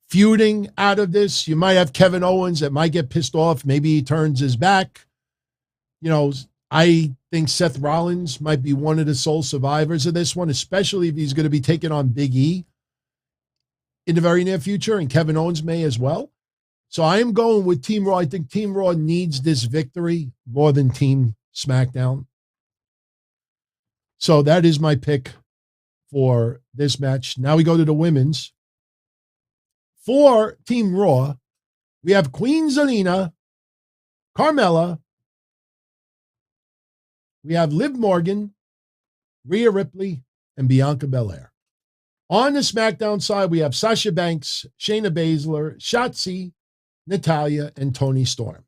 feuding out of this. You might have Kevin Owens that might get pissed off. Maybe he turns his back. I think Seth Rollins might be one of the sole survivors of this one, especially if he's going to be taking on Big E in the very near future, and Kevin Owens may as well. So I am going with Team Raw. I think Team Raw needs this victory more than Team SmackDown. So that is my pick for this match. Now we go to the women's. For Team Raw, we have Queen Zelina, Carmella. We have Liv Morgan, Rhea Ripley, and Bianca Belair. On the SmackDown side, we have Sasha Banks, Shayna Baszler, Shotzi, Natalya, and Toni Storm.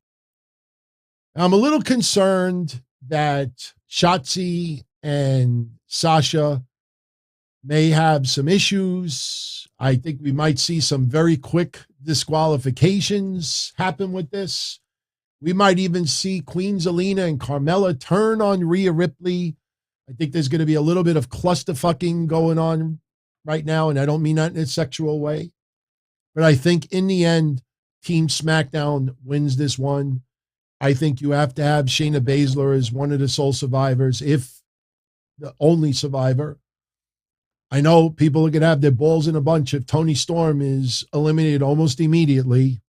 Now, I'm a little concerned that Shotzi and Sasha may have some issues. I think we might see some very quick disqualifications happen with this. We might even see Queen Zelina and Carmella turn on Rhea Ripley. I think there's going to be a little bit of clusterfucking going on right now, and I don't mean that in a sexual way. But I think in the end, Team SmackDown wins this one. I think you have to have Shayna Baszler as one of the sole survivors. If the only survivor. I know people are going to have their balls in a bunch if Toni Storm is eliminated almost immediately.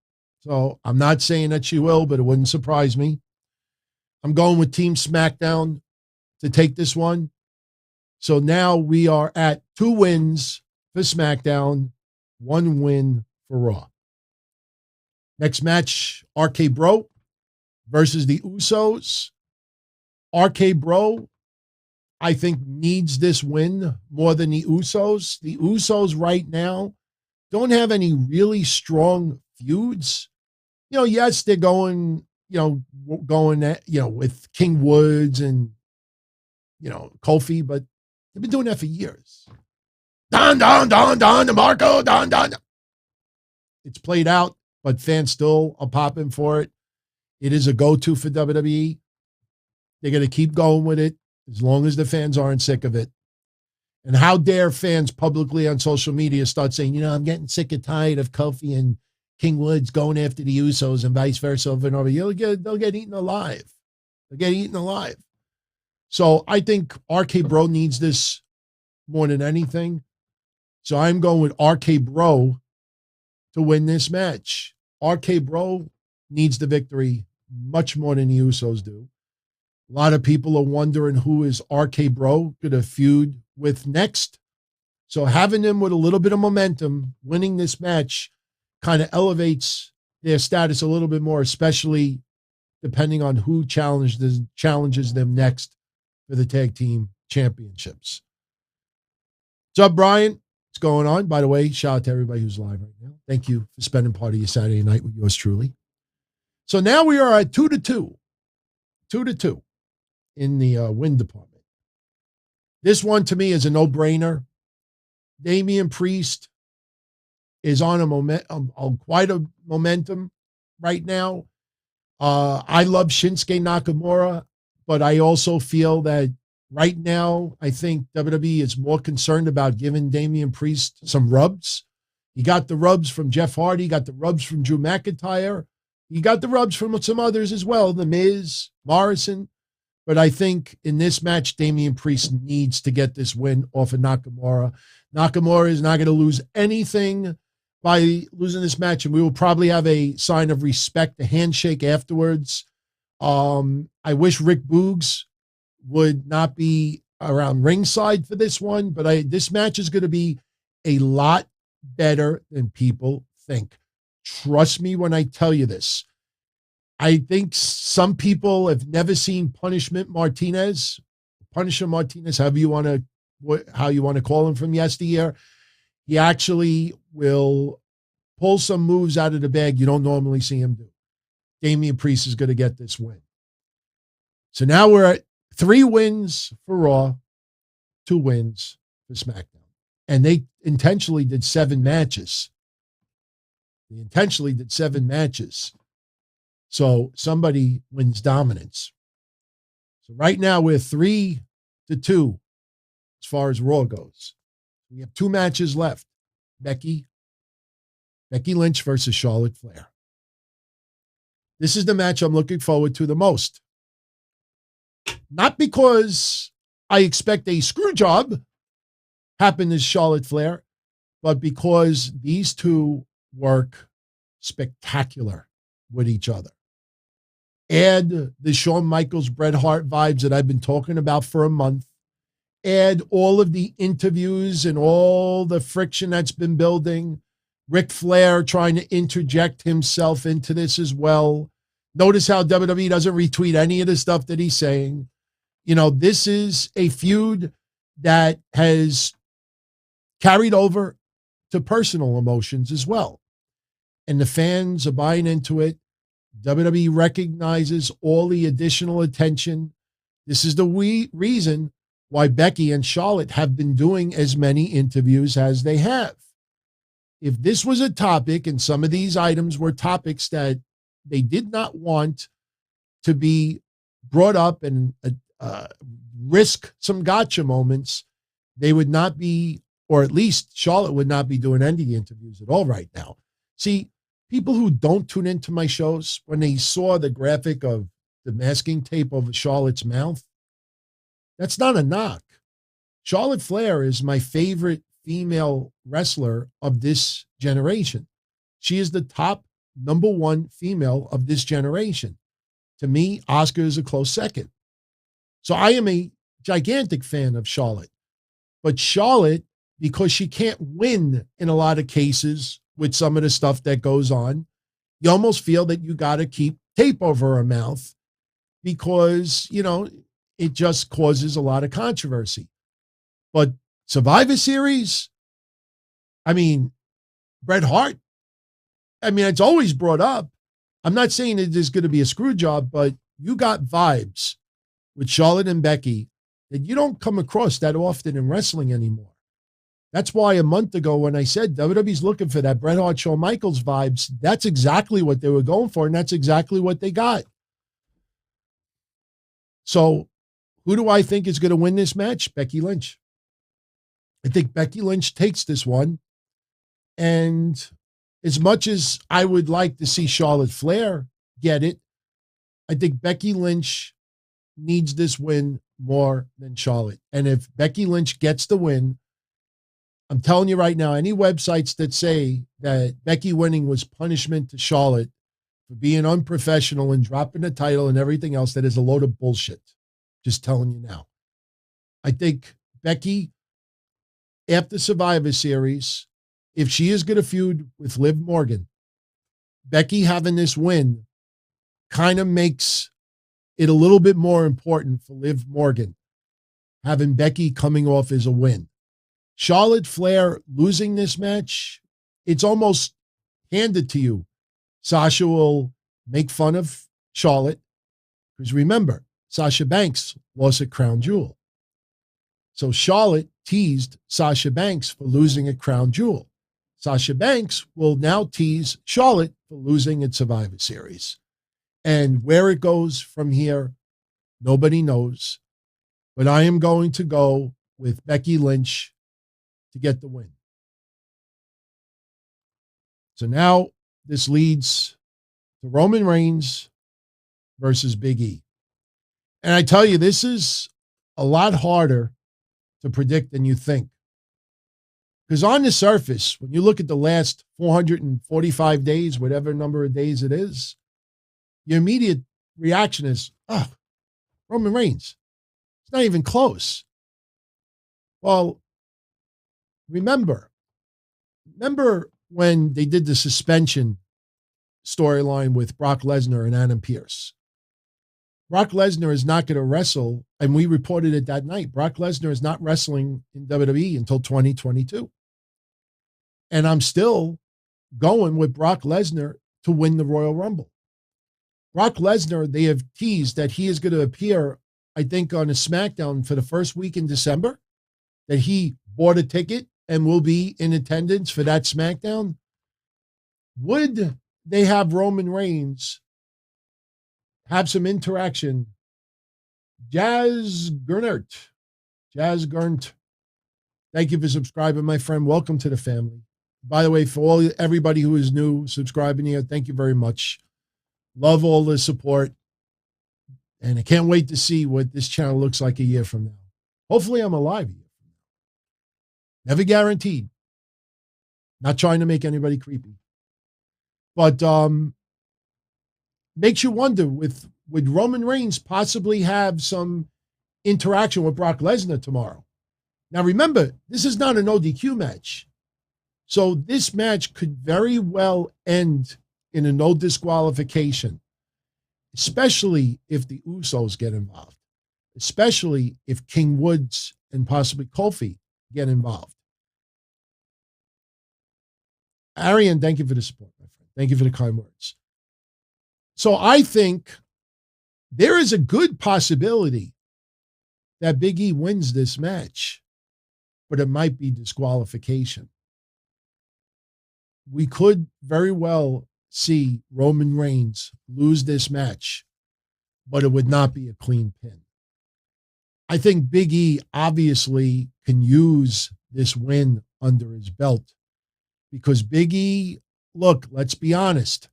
So I'm not saying that she will, but it wouldn't surprise me. I'm going with Team SmackDown to take this one. So now we are at 2 wins for SmackDown, 1 win for Raw. Next match, RK Bro versus the Usos. RK Bro, I think, needs this win more than the Usos. The Usos right now don't have any really strong feuds. Yes, they're going with King Woods and, Kofi, but they've been doing that for years. Don, DeMarco, Don. It's played out, but fans still are popping for it. It is a go-to for WWE. They're going to keep going with it as long as the fans aren't sick of it. And how dare fans publicly on social media start saying, I'm getting sick and tired of Kofi and King Woods going after the Usos and vice versa over and over. They'll get eaten alive. They'll get eaten alive. So I think RK Bro needs this more than anything. So I'm going with RK Bro to win this match. RK Bro needs the victory much more than the Usos do. A lot of people are wondering who is RK Bro going to feud with next. So having them with a little bit of momentum, winning this match, kind of elevates their status a little bit more, especially depending on who challenges them next for the tag team championships. What's up, Brian? What's going on? By the way, shout out to everybody who's live right now. Thank you for spending part of your Saturday night with yours truly. So now we are at 2-2. 2-2 in the win department. This one to me is a no-brainer. Damian Priest is on quite a momentum right now. I love Shinsuke Nakamura, but I also feel that right now, I think WWE is more concerned about giving Damian Priest some rubs. He got the rubs from Jeff Hardy, got the rubs from Drew McIntyre. He got the rubs from some others as well, The Miz, Morrison. But I think in this match, Damian Priest needs to get this win off of Nakamura. Nakamura is not going to lose anything by losing this match, and we will probably have a sign of respect, a handshake afterwards. I wish Rick Boogs would not be around ringside for this one, but this match is going to be a lot better than people think. Trust me when I tell you this. I think some people have never seen Punisher Martinez, however you want to call him from yesteryear. He actually will pull some moves out of the bag you don't normally see him do. Damian Priest is going to get this win. So now we're at 3 wins for Raw, 2 wins for SmackDown. And they intentionally did 7 matches. So somebody wins dominance. So right now we're 3-2 as far as Raw goes. We have 2 matches left. Becky Lynch versus Charlotte Flair. This is the match I'm looking forward to the most. Not because I expect a screw job happen to Charlotte Flair, but because these two work spectacular with each other. Add the Shawn Michaels, Bret Hart vibes that I've been talking about for a month. Add all of the interviews and all the friction that's been building. Ric Flair trying to interject himself into this as well. Notice how WWE doesn't retweet any of the stuff that he's saying. This is a feud that has carried over to personal emotions as well. And the fans are buying into it. WWE recognizes all the additional attention. This is the reason why Becky and Charlotte have been doing as many interviews as they have. If this was a topic, and some of these items were topics that they did not want to be brought up and risk some gotcha moments, they would not be, or at least Charlotte would not be doing any interviews at all right now. See, people who don't tune into my shows, when they saw the graphic of the masking tape over Charlotte's mouth, that's not a knock. Charlotte Flair is my favorite female wrestler of this generation. She is the top number one female of this generation. To me, Asuka is a close second. So I am a gigantic fan of Charlotte. But Charlotte, because she can't win in a lot of cases with some of the stuff that goes on, you almost feel that you got to keep tape over her mouth because, it just causes a lot of controversy. But Survivor Series, Bret Hart, it's always brought up. I'm not saying it is going to be a screw job, but you got vibes with Charlotte and Becky that you don't come across that often in wrestling anymore. That's why a month ago when I said WWE's looking for that Bret Hart, Shawn Michaels vibes, that's exactly what they were going for, and that's exactly what they got. So who do I think is going to win this match? Becky Lynch. I think Becky Lynch takes this one. And as much as I would like to see Charlotte Flair get it, I think Becky Lynch needs this win more than Charlotte. And if Becky Lynch gets the win, I'm telling you right now, any websites that say that Becky winning was punishment to Charlotte for being unprofessional and dropping the title and everything else, that is a load of bullshit. Just telling you now. I think Becky, after Survivor Series, if she is going to feud with Liv Morgan, Becky having this win kind of makes it a little bit more important for Liv Morgan, having Becky coming off as a win. Charlotte Flair losing this match, it's almost handed to you. Sasha will make fun of Charlotte, because remember, Sasha Banks lost at Crown Jewel. So Charlotte teased Sasha Banks for losing at Crown Jewel. Sasha Banks will now tease Charlotte for losing at Survivor Series. And where it goes from here, nobody knows. But I am going to go with Becky Lynch to get the win. So now this leads to Roman Reigns versus Big E. And I tell you, this is a lot harder to predict than you think. Because on the surface, when you look at the last 445 days, whatever number of days it is, your immediate reaction is, Roman Reigns. It's not even close. Well, remember when they did the suspension storyline with Brock Lesnar and Adam Pearce? Brock Lesnar is not going to wrestle, and we reported it that night. Brock Lesnar is not wrestling in WWE until 2022. And I'm still going with Brock Lesnar to win the Royal Rumble. Brock Lesnar, they have teased that he is going to appear, I think, on a SmackDown for the first week in December, that he bought a ticket and will be in attendance for that SmackDown. Would they have Roman Reigns have some interaction? Jazz Gernert, thank you for subscribing, my friend. Welcome to the family. By the way, for everybody who is new subscribing here, thank you very much. Love all the support. And I can't wait to see what this channel looks like a year from now. Hopefully I'm alive a year from now. Never guaranteed. Not trying to make anybody creepy. But makes you wonder, would Roman Reigns possibly have some interaction with Brock Lesnar tomorrow? Now remember, this is not an ODQ match. So this match could very well end in a no disqualification, especially if the Usos get involved, especially if King Woods and possibly Kofi get involved. Arian, thank you for the support, my friend. Thank you for the kind words. So I think there is a good possibility that Big E wins this match, but it might be disqualification. We could very well see Roman Reigns lose this match, but it would not be a clean pin. I think Big E obviously can use this win under his belt because Big E, look, let's be honest.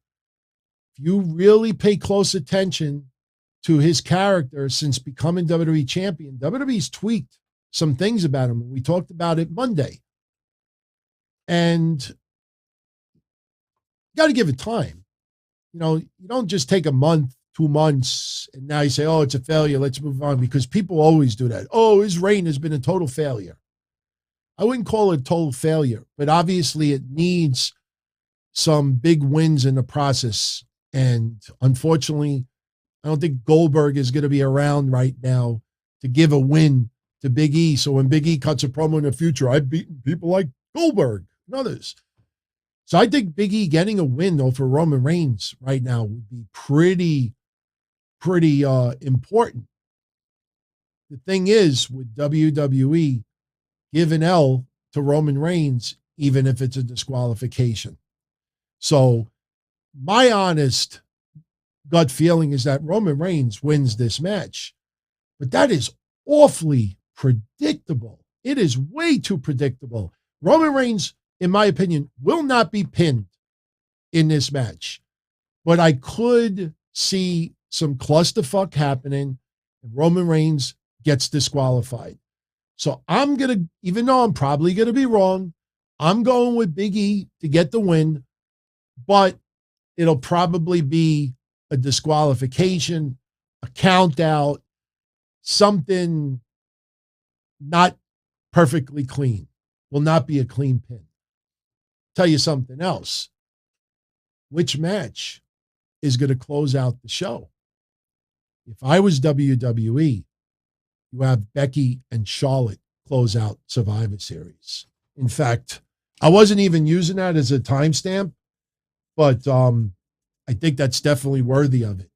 If you really pay close attention to his character since becoming WWE champion, WWE's tweaked some things about him. We talked about it Monday. And you got to give it time. You don't just take a month, 2 months, and now you say, oh, it's a failure, let's move on, because people always do that. Oh, his reign has been a total failure. I wouldn't call it a total failure, but obviously it needs some big wins in the process. And unfortunately, I don't think Goldberg is going to be around right now to give a win to Big E. So when Big E cuts a promo in the future, I've beaten people like Goldberg and others. So I think Big E getting a win, though, for Roman Reigns right now would be pretty important. The thing is, with WWE, give an L to Roman Reigns, even if it's a disqualification. So my honest gut feeling is that Roman Reigns wins this match. But that is awfully predictable. It is way too predictable. Roman Reigns, in my opinion, will not be pinned in this match. But I could see some clusterfuck happening and Roman Reigns gets disqualified. So I'm going to, even though I'm probably going to be wrong, I'm going with Big E to get the win, but it'll probably be a disqualification, a count out, something not perfectly clean. Will not be a clean pin. Tell you something else. Which match is going to close out the show? If I was WWE, you have Becky and Charlotte close out Survivor Series. In fact, I wasn't even using that as a timestamp, but I think that's definitely worthy of it.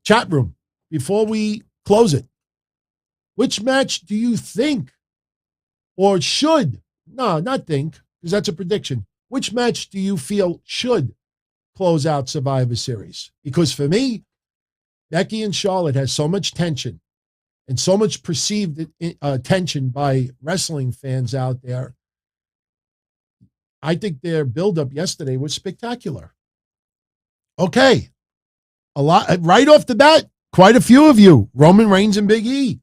Chat room, before we close it, which match do you think or should, no, not think, because that's a prediction. Which match do you feel should close out Survivor Series? Because for me, Becky and Charlotte has so much tension and so much perceived tension by wrestling fans out there. I think their buildup yesterday was spectacular. Okay. A lot right off the bat, quite a few of you. Roman Reigns and Big E.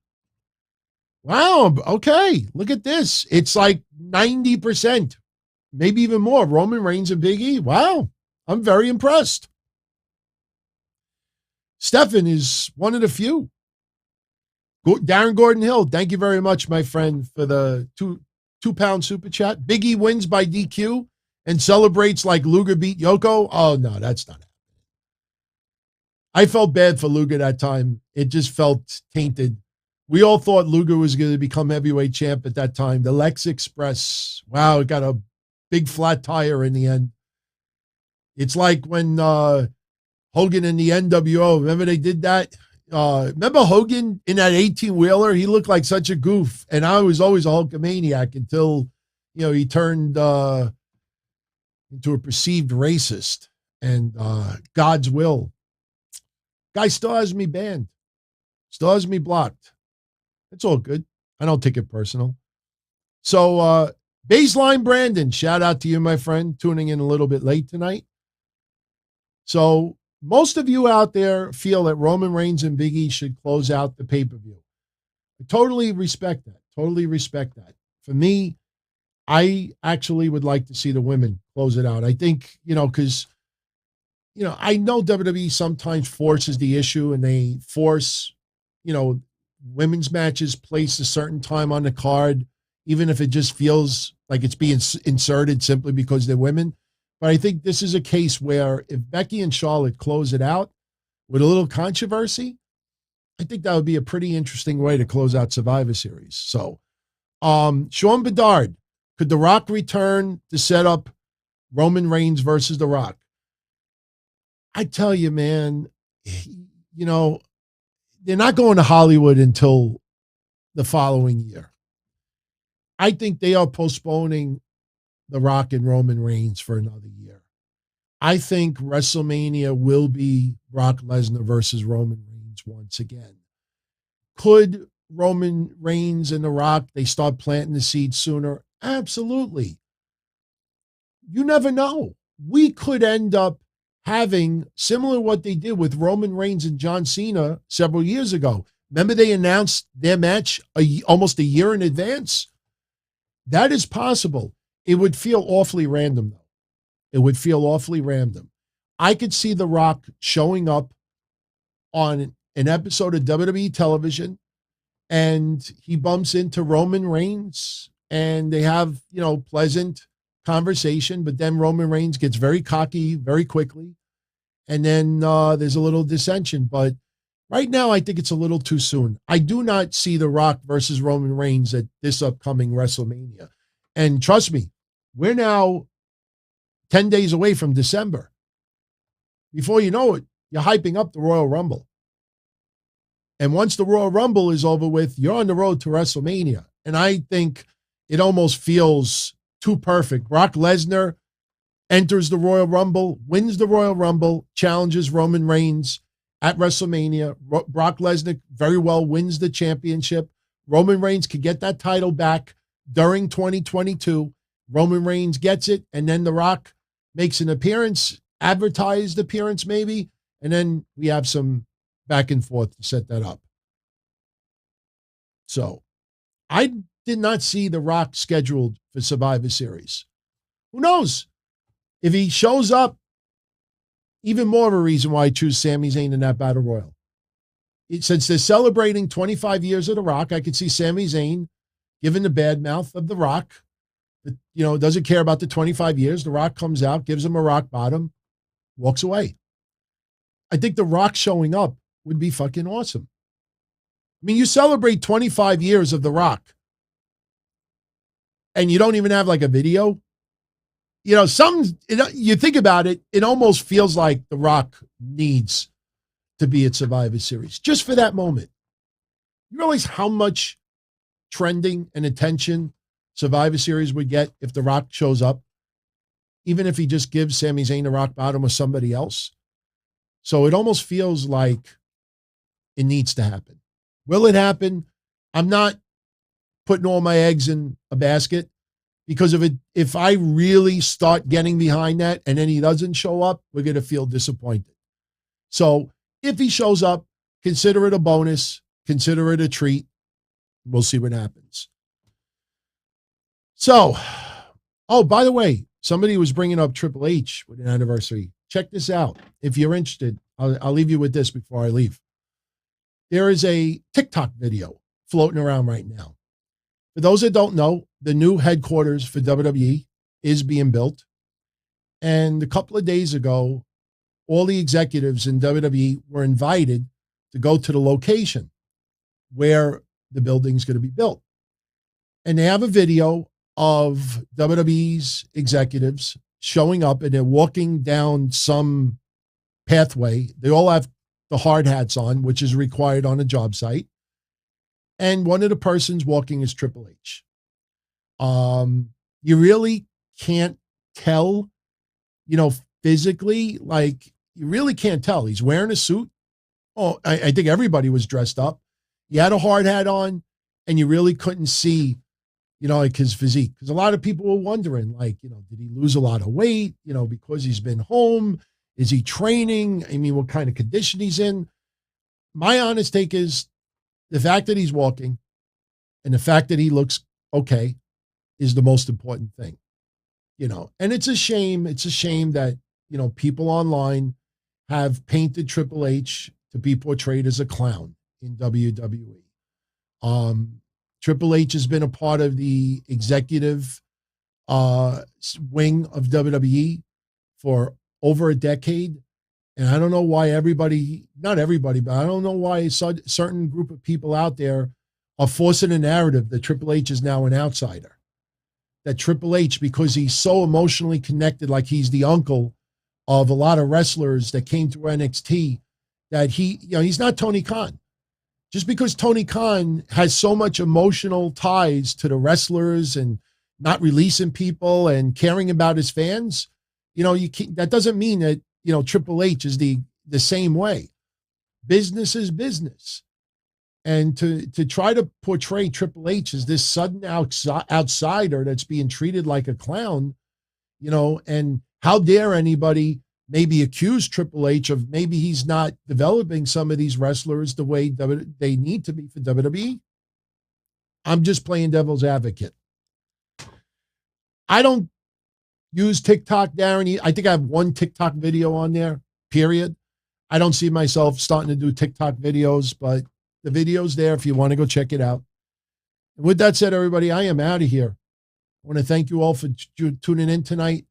Wow. Okay. Look at this. It's like 90%, maybe even more. Roman Reigns and Big E. Wow. I'm very impressed. Stefan is one of the few. Darren Gordon Hill, thank you very much, my friend, for the £2 super chat. Big E wins by DQ and celebrates like Luger beat Yoko. Oh, no, that's not happening. I felt bad for Luger that time. It just felt tainted. We all thought Luger was going to become heavyweight champ at that time. The Lex Express, wow, it got a big flat tire in the end. It's like when Hogan in the NWO, remember they did that? Remember Hogan in that 18-wheeler? He looked like such a goof. And I was always a Hulkamaniac until, he turned into a perceived racist. And God's will. Guy still has me banned. Still has me blocked. It's all good. I don't take it personal. So, Baseline Brandon, shout out to you, my friend, tuning in a little bit late tonight. So, most of you out there feel that Roman Reigns and Big E should close out the pay-per-view. I totally respect that. Totally respect that. For me, I actually would like to see the women close it out. I think, because, I know WWE sometimes forces the issue and they force, women's matches placed a certain time on the card, even if it just feels like it's being inserted simply because they're women. But I think this is a case where if Becky and Charlotte close it out with a little controversy, I think that would be a pretty interesting way to close out Survivor Series. So, Sean Bedard, could The Rock return to set up Roman Reigns versus The Rock? I tell you, man, they're not going to Hollywood until the following year. I think they are postponing The Rock and Roman Reigns for another year. I think WrestleMania will be Brock Lesnar versus Roman Reigns once again. Could Roman Reigns and The Rock, they start planting the seeds sooner? Absolutely. You never know. We could end up having similar to what they did with Roman Reigns and John Cena several years ago. Remember they announced their match almost a year in advance? That is possible. It would feel awfully random, though. It would feel awfully random. I could see The Rock showing up on an episode of WWE television, and he bumps into Roman Reigns, and they have, pleasant conversation, but then Roman Reigns gets very cocky very quickly, and then there's a little dissension. But right now, I think it's a little too soon. I do not see The Rock versus Roman Reigns at this upcoming WrestleMania. And trust me, we're now 10 days away from December. Before you know it, you're hyping up the Royal Rumble. And once the Royal Rumble is over with, you're on the road to WrestleMania. And I think it almost feels too perfect. Brock Lesnar enters the Royal Rumble, wins the Royal Rumble, challenges Roman Reigns at WrestleMania. Brock Lesnar very well wins the championship. Roman Reigns could get that title back during 2022. Roman Reigns gets it, and then The Rock makes an appearance, advertised appearance maybe, and then we have some back and forth to set that up. So I did not see The Rock scheduled for Survivor Series. Who knows? If he shows up, even more of a reason why I choose Sami Zayn in that Battle Royal. Since they're celebrating 25 years of The Rock, I could see Sami Zayn giving the bad mouth of The Rock. Doesn't care about the 25 years. The Rock comes out, gives him a rock bottom, walks away. I think The Rock showing up would be fucking awesome. I mean, you celebrate 25 years of The Rock, and you don't even have like a video. You think about it, it almost feels like The Rock needs to be at Survivor Series just for that moment. You realize how much trending and attention Survivor Series would get if The Rock shows up, even if he just gives Sami Zayn the rock bottom or somebody else. So it almost feels like it needs to happen. Will it happen? I'm not putting all my eggs in a basket, because if I really start getting behind that and then he doesn't show up, we're going to feel disappointed. So if he shows up, consider it a bonus, consider it a treat. We'll see what happens. So, by the way, somebody was bringing up Triple H with an anniversary. Check this out. If you're interested, I'll leave you with this before I leave. There is a TikTok video floating around right now. For those that don't know, the new headquarters for WWE is being built. And a couple of days ago, all the executives in WWE were invited to go to the location where the building's going to be built. And they have a video of WWE's executives showing up, and they're walking down some pathway. They all have the hard hats on, which is required on a job site. And one of the persons walking is Triple H. You really can't tell, physically, like you really can't tell. He's wearing a suit. Oh, I think everybody was dressed up. He had a hard hat on, and you really couldn't see, his physique. Because a lot of people were wondering, did he lose a lot of weight, because he's been home? Is he training? I mean, what kind of condition he's in? My honest take is the fact that he's walking and the fact that he looks okay is the most important thing, and it's a shame. It's a shame that, people online have painted Triple H to be portrayed as a clown in WWE. Triple H has been a part of the executive wing of WWE for over a decade. And I don't know why not everybody, but I don't know why a certain group of people out there are forcing a narrative that Triple H is now an outsider. That Triple H, because he's so emotionally connected, like he's the uncle of a lot of wrestlers that came through NXT, that he's not Tony Khan. Just because Tony Khan has so much emotional ties to the wrestlers and not releasing people and caring about his fans, that doesn't mean that, Triple H is the same way. Business is business. And to try to portray Triple H as this sudden outsider that's being treated like a clown, and how dare anybody maybe accuse Triple H of maybe he's not developing some of these wrestlers the way they need to be for WWE. I'm just playing devil's advocate. I don't use TikTok, Darren. I think I have one TikTok video on there, period. I don't see myself starting to do TikTok videos, but the video's there if you want to go check it out. And with that said, everybody, I am out of here. I want to thank you all for tuning in tonight.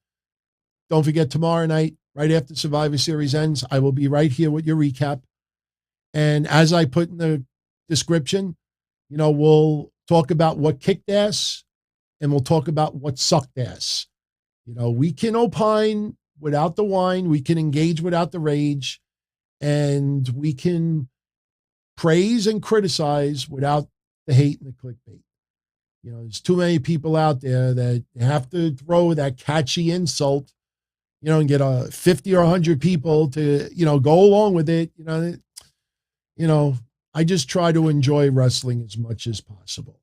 Don't forget, tomorrow night, right after Survivor Series ends, I will be right here with your recap. And as I put in the description, we'll talk about what kicked ass and we'll talk about what sucked ass. We can opine without the whine. We can engage without the rage. And we can praise and criticize without the hate and the clickbait. There's too many people out there that have to throw that catchy insult, and get 50 or 100 people to, go along with it. I just try to enjoy wrestling as much as possible.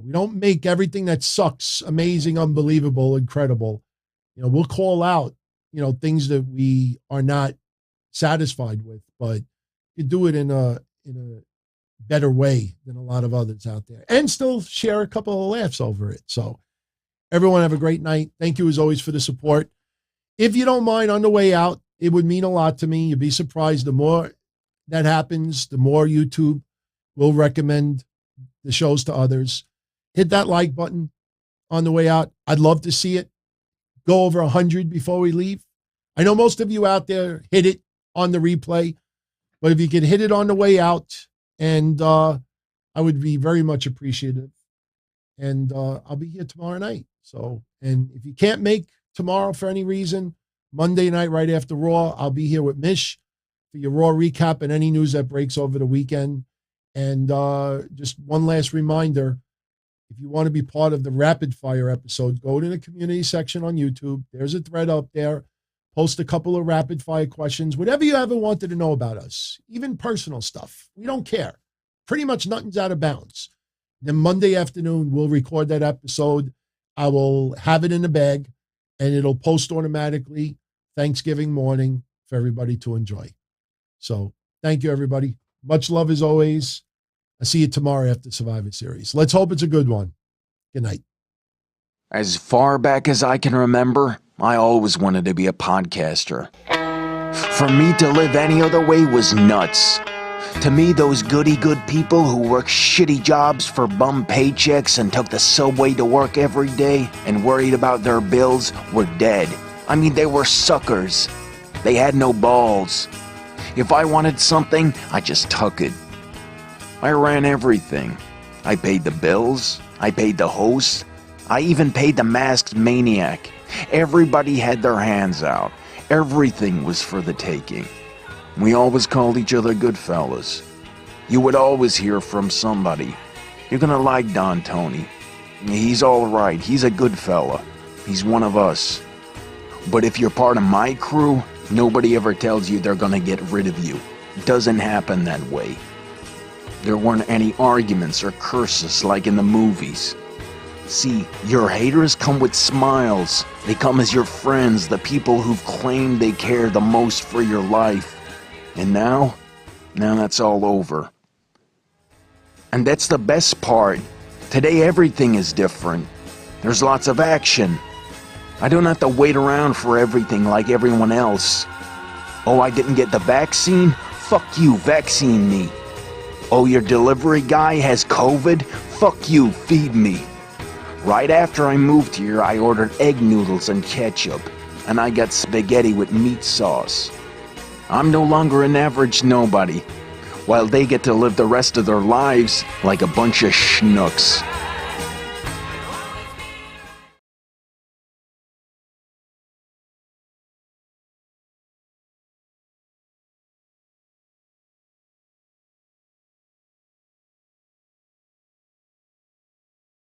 We don't make everything that sucks amazing, unbelievable, incredible. We'll call out, things that we are not satisfied with, but you do it in a better way than a lot of others out there and still share a couple of laughs over it. So everyone have a great night. Thank you as always for the support. If you don't mind, on the way out, it would mean a lot to me. You'd be surprised. The more that happens, the more YouTube will recommend the shows to others. Hit that like button on the way out. I'd love to see it go over 100 before we leave. I know most of you out there hit it on the replay, but if you could hit it on the way out, and I would be very much appreciative. And I'll be here tomorrow night. So, and if you can't make tomorrow for any reason, Monday night right after Raw, I'll be here with Mish for your Raw recap and any news that breaks over the weekend. And just one last reminder, if you want to be part of the rapid fire episode, go to the community section on YouTube. There's a thread up there. Post a couple of rapid fire questions, whatever you ever wanted to know about us, even personal stuff. We don't care. Pretty much nothing's out of bounds. Then Monday afternoon, we'll record that episode. I will have it in the bag and it'll post automatically Thanksgiving morning for everybody to enjoy. So thank you, everybody. Much love as always. I'll see you tomorrow after Survivor Series. Let's hope it's a good one. Good night. As far back as I can remember, I always wanted to be a podcaster. For me to live any other way was nuts. To me, those goody-good people who worked shitty jobs for bum paychecks and took the subway to work every day and worried about their bills were dead. I mean, they were suckers. They had no balls. If I wanted something, I just took it. I ran everything. I paid the bills. I paid the host. I even paid the masked maniac. Everybody had their hands out. Everything was for the taking. We always called each other good fellas. You would always hear from somebody. You're gonna like Don Tony. He's all right. He's a good fella. He's one of us. But if you're part of my crew, nobody ever tells you they're gonna get rid of you. It doesn't happen that way. There weren't any arguments or curses like in the movies. See, your haters come with smiles. They come as your friends, the people who've claimed they care the most for your life. And now that's all over. And that's the best part. Today everything is different. There's lots of action. I don't have to wait around for everything like everyone else. Oh, I didn't get the vaccine? Fuck you, vaccine me. Oh, your delivery guy has COVID? Fuck you, feed me. Right after I moved here, I ordered egg noodles and ketchup, and I got spaghetti with meat sauce. I'm no longer an average nobody, while they get to live the rest of their lives like a bunch of schnooks.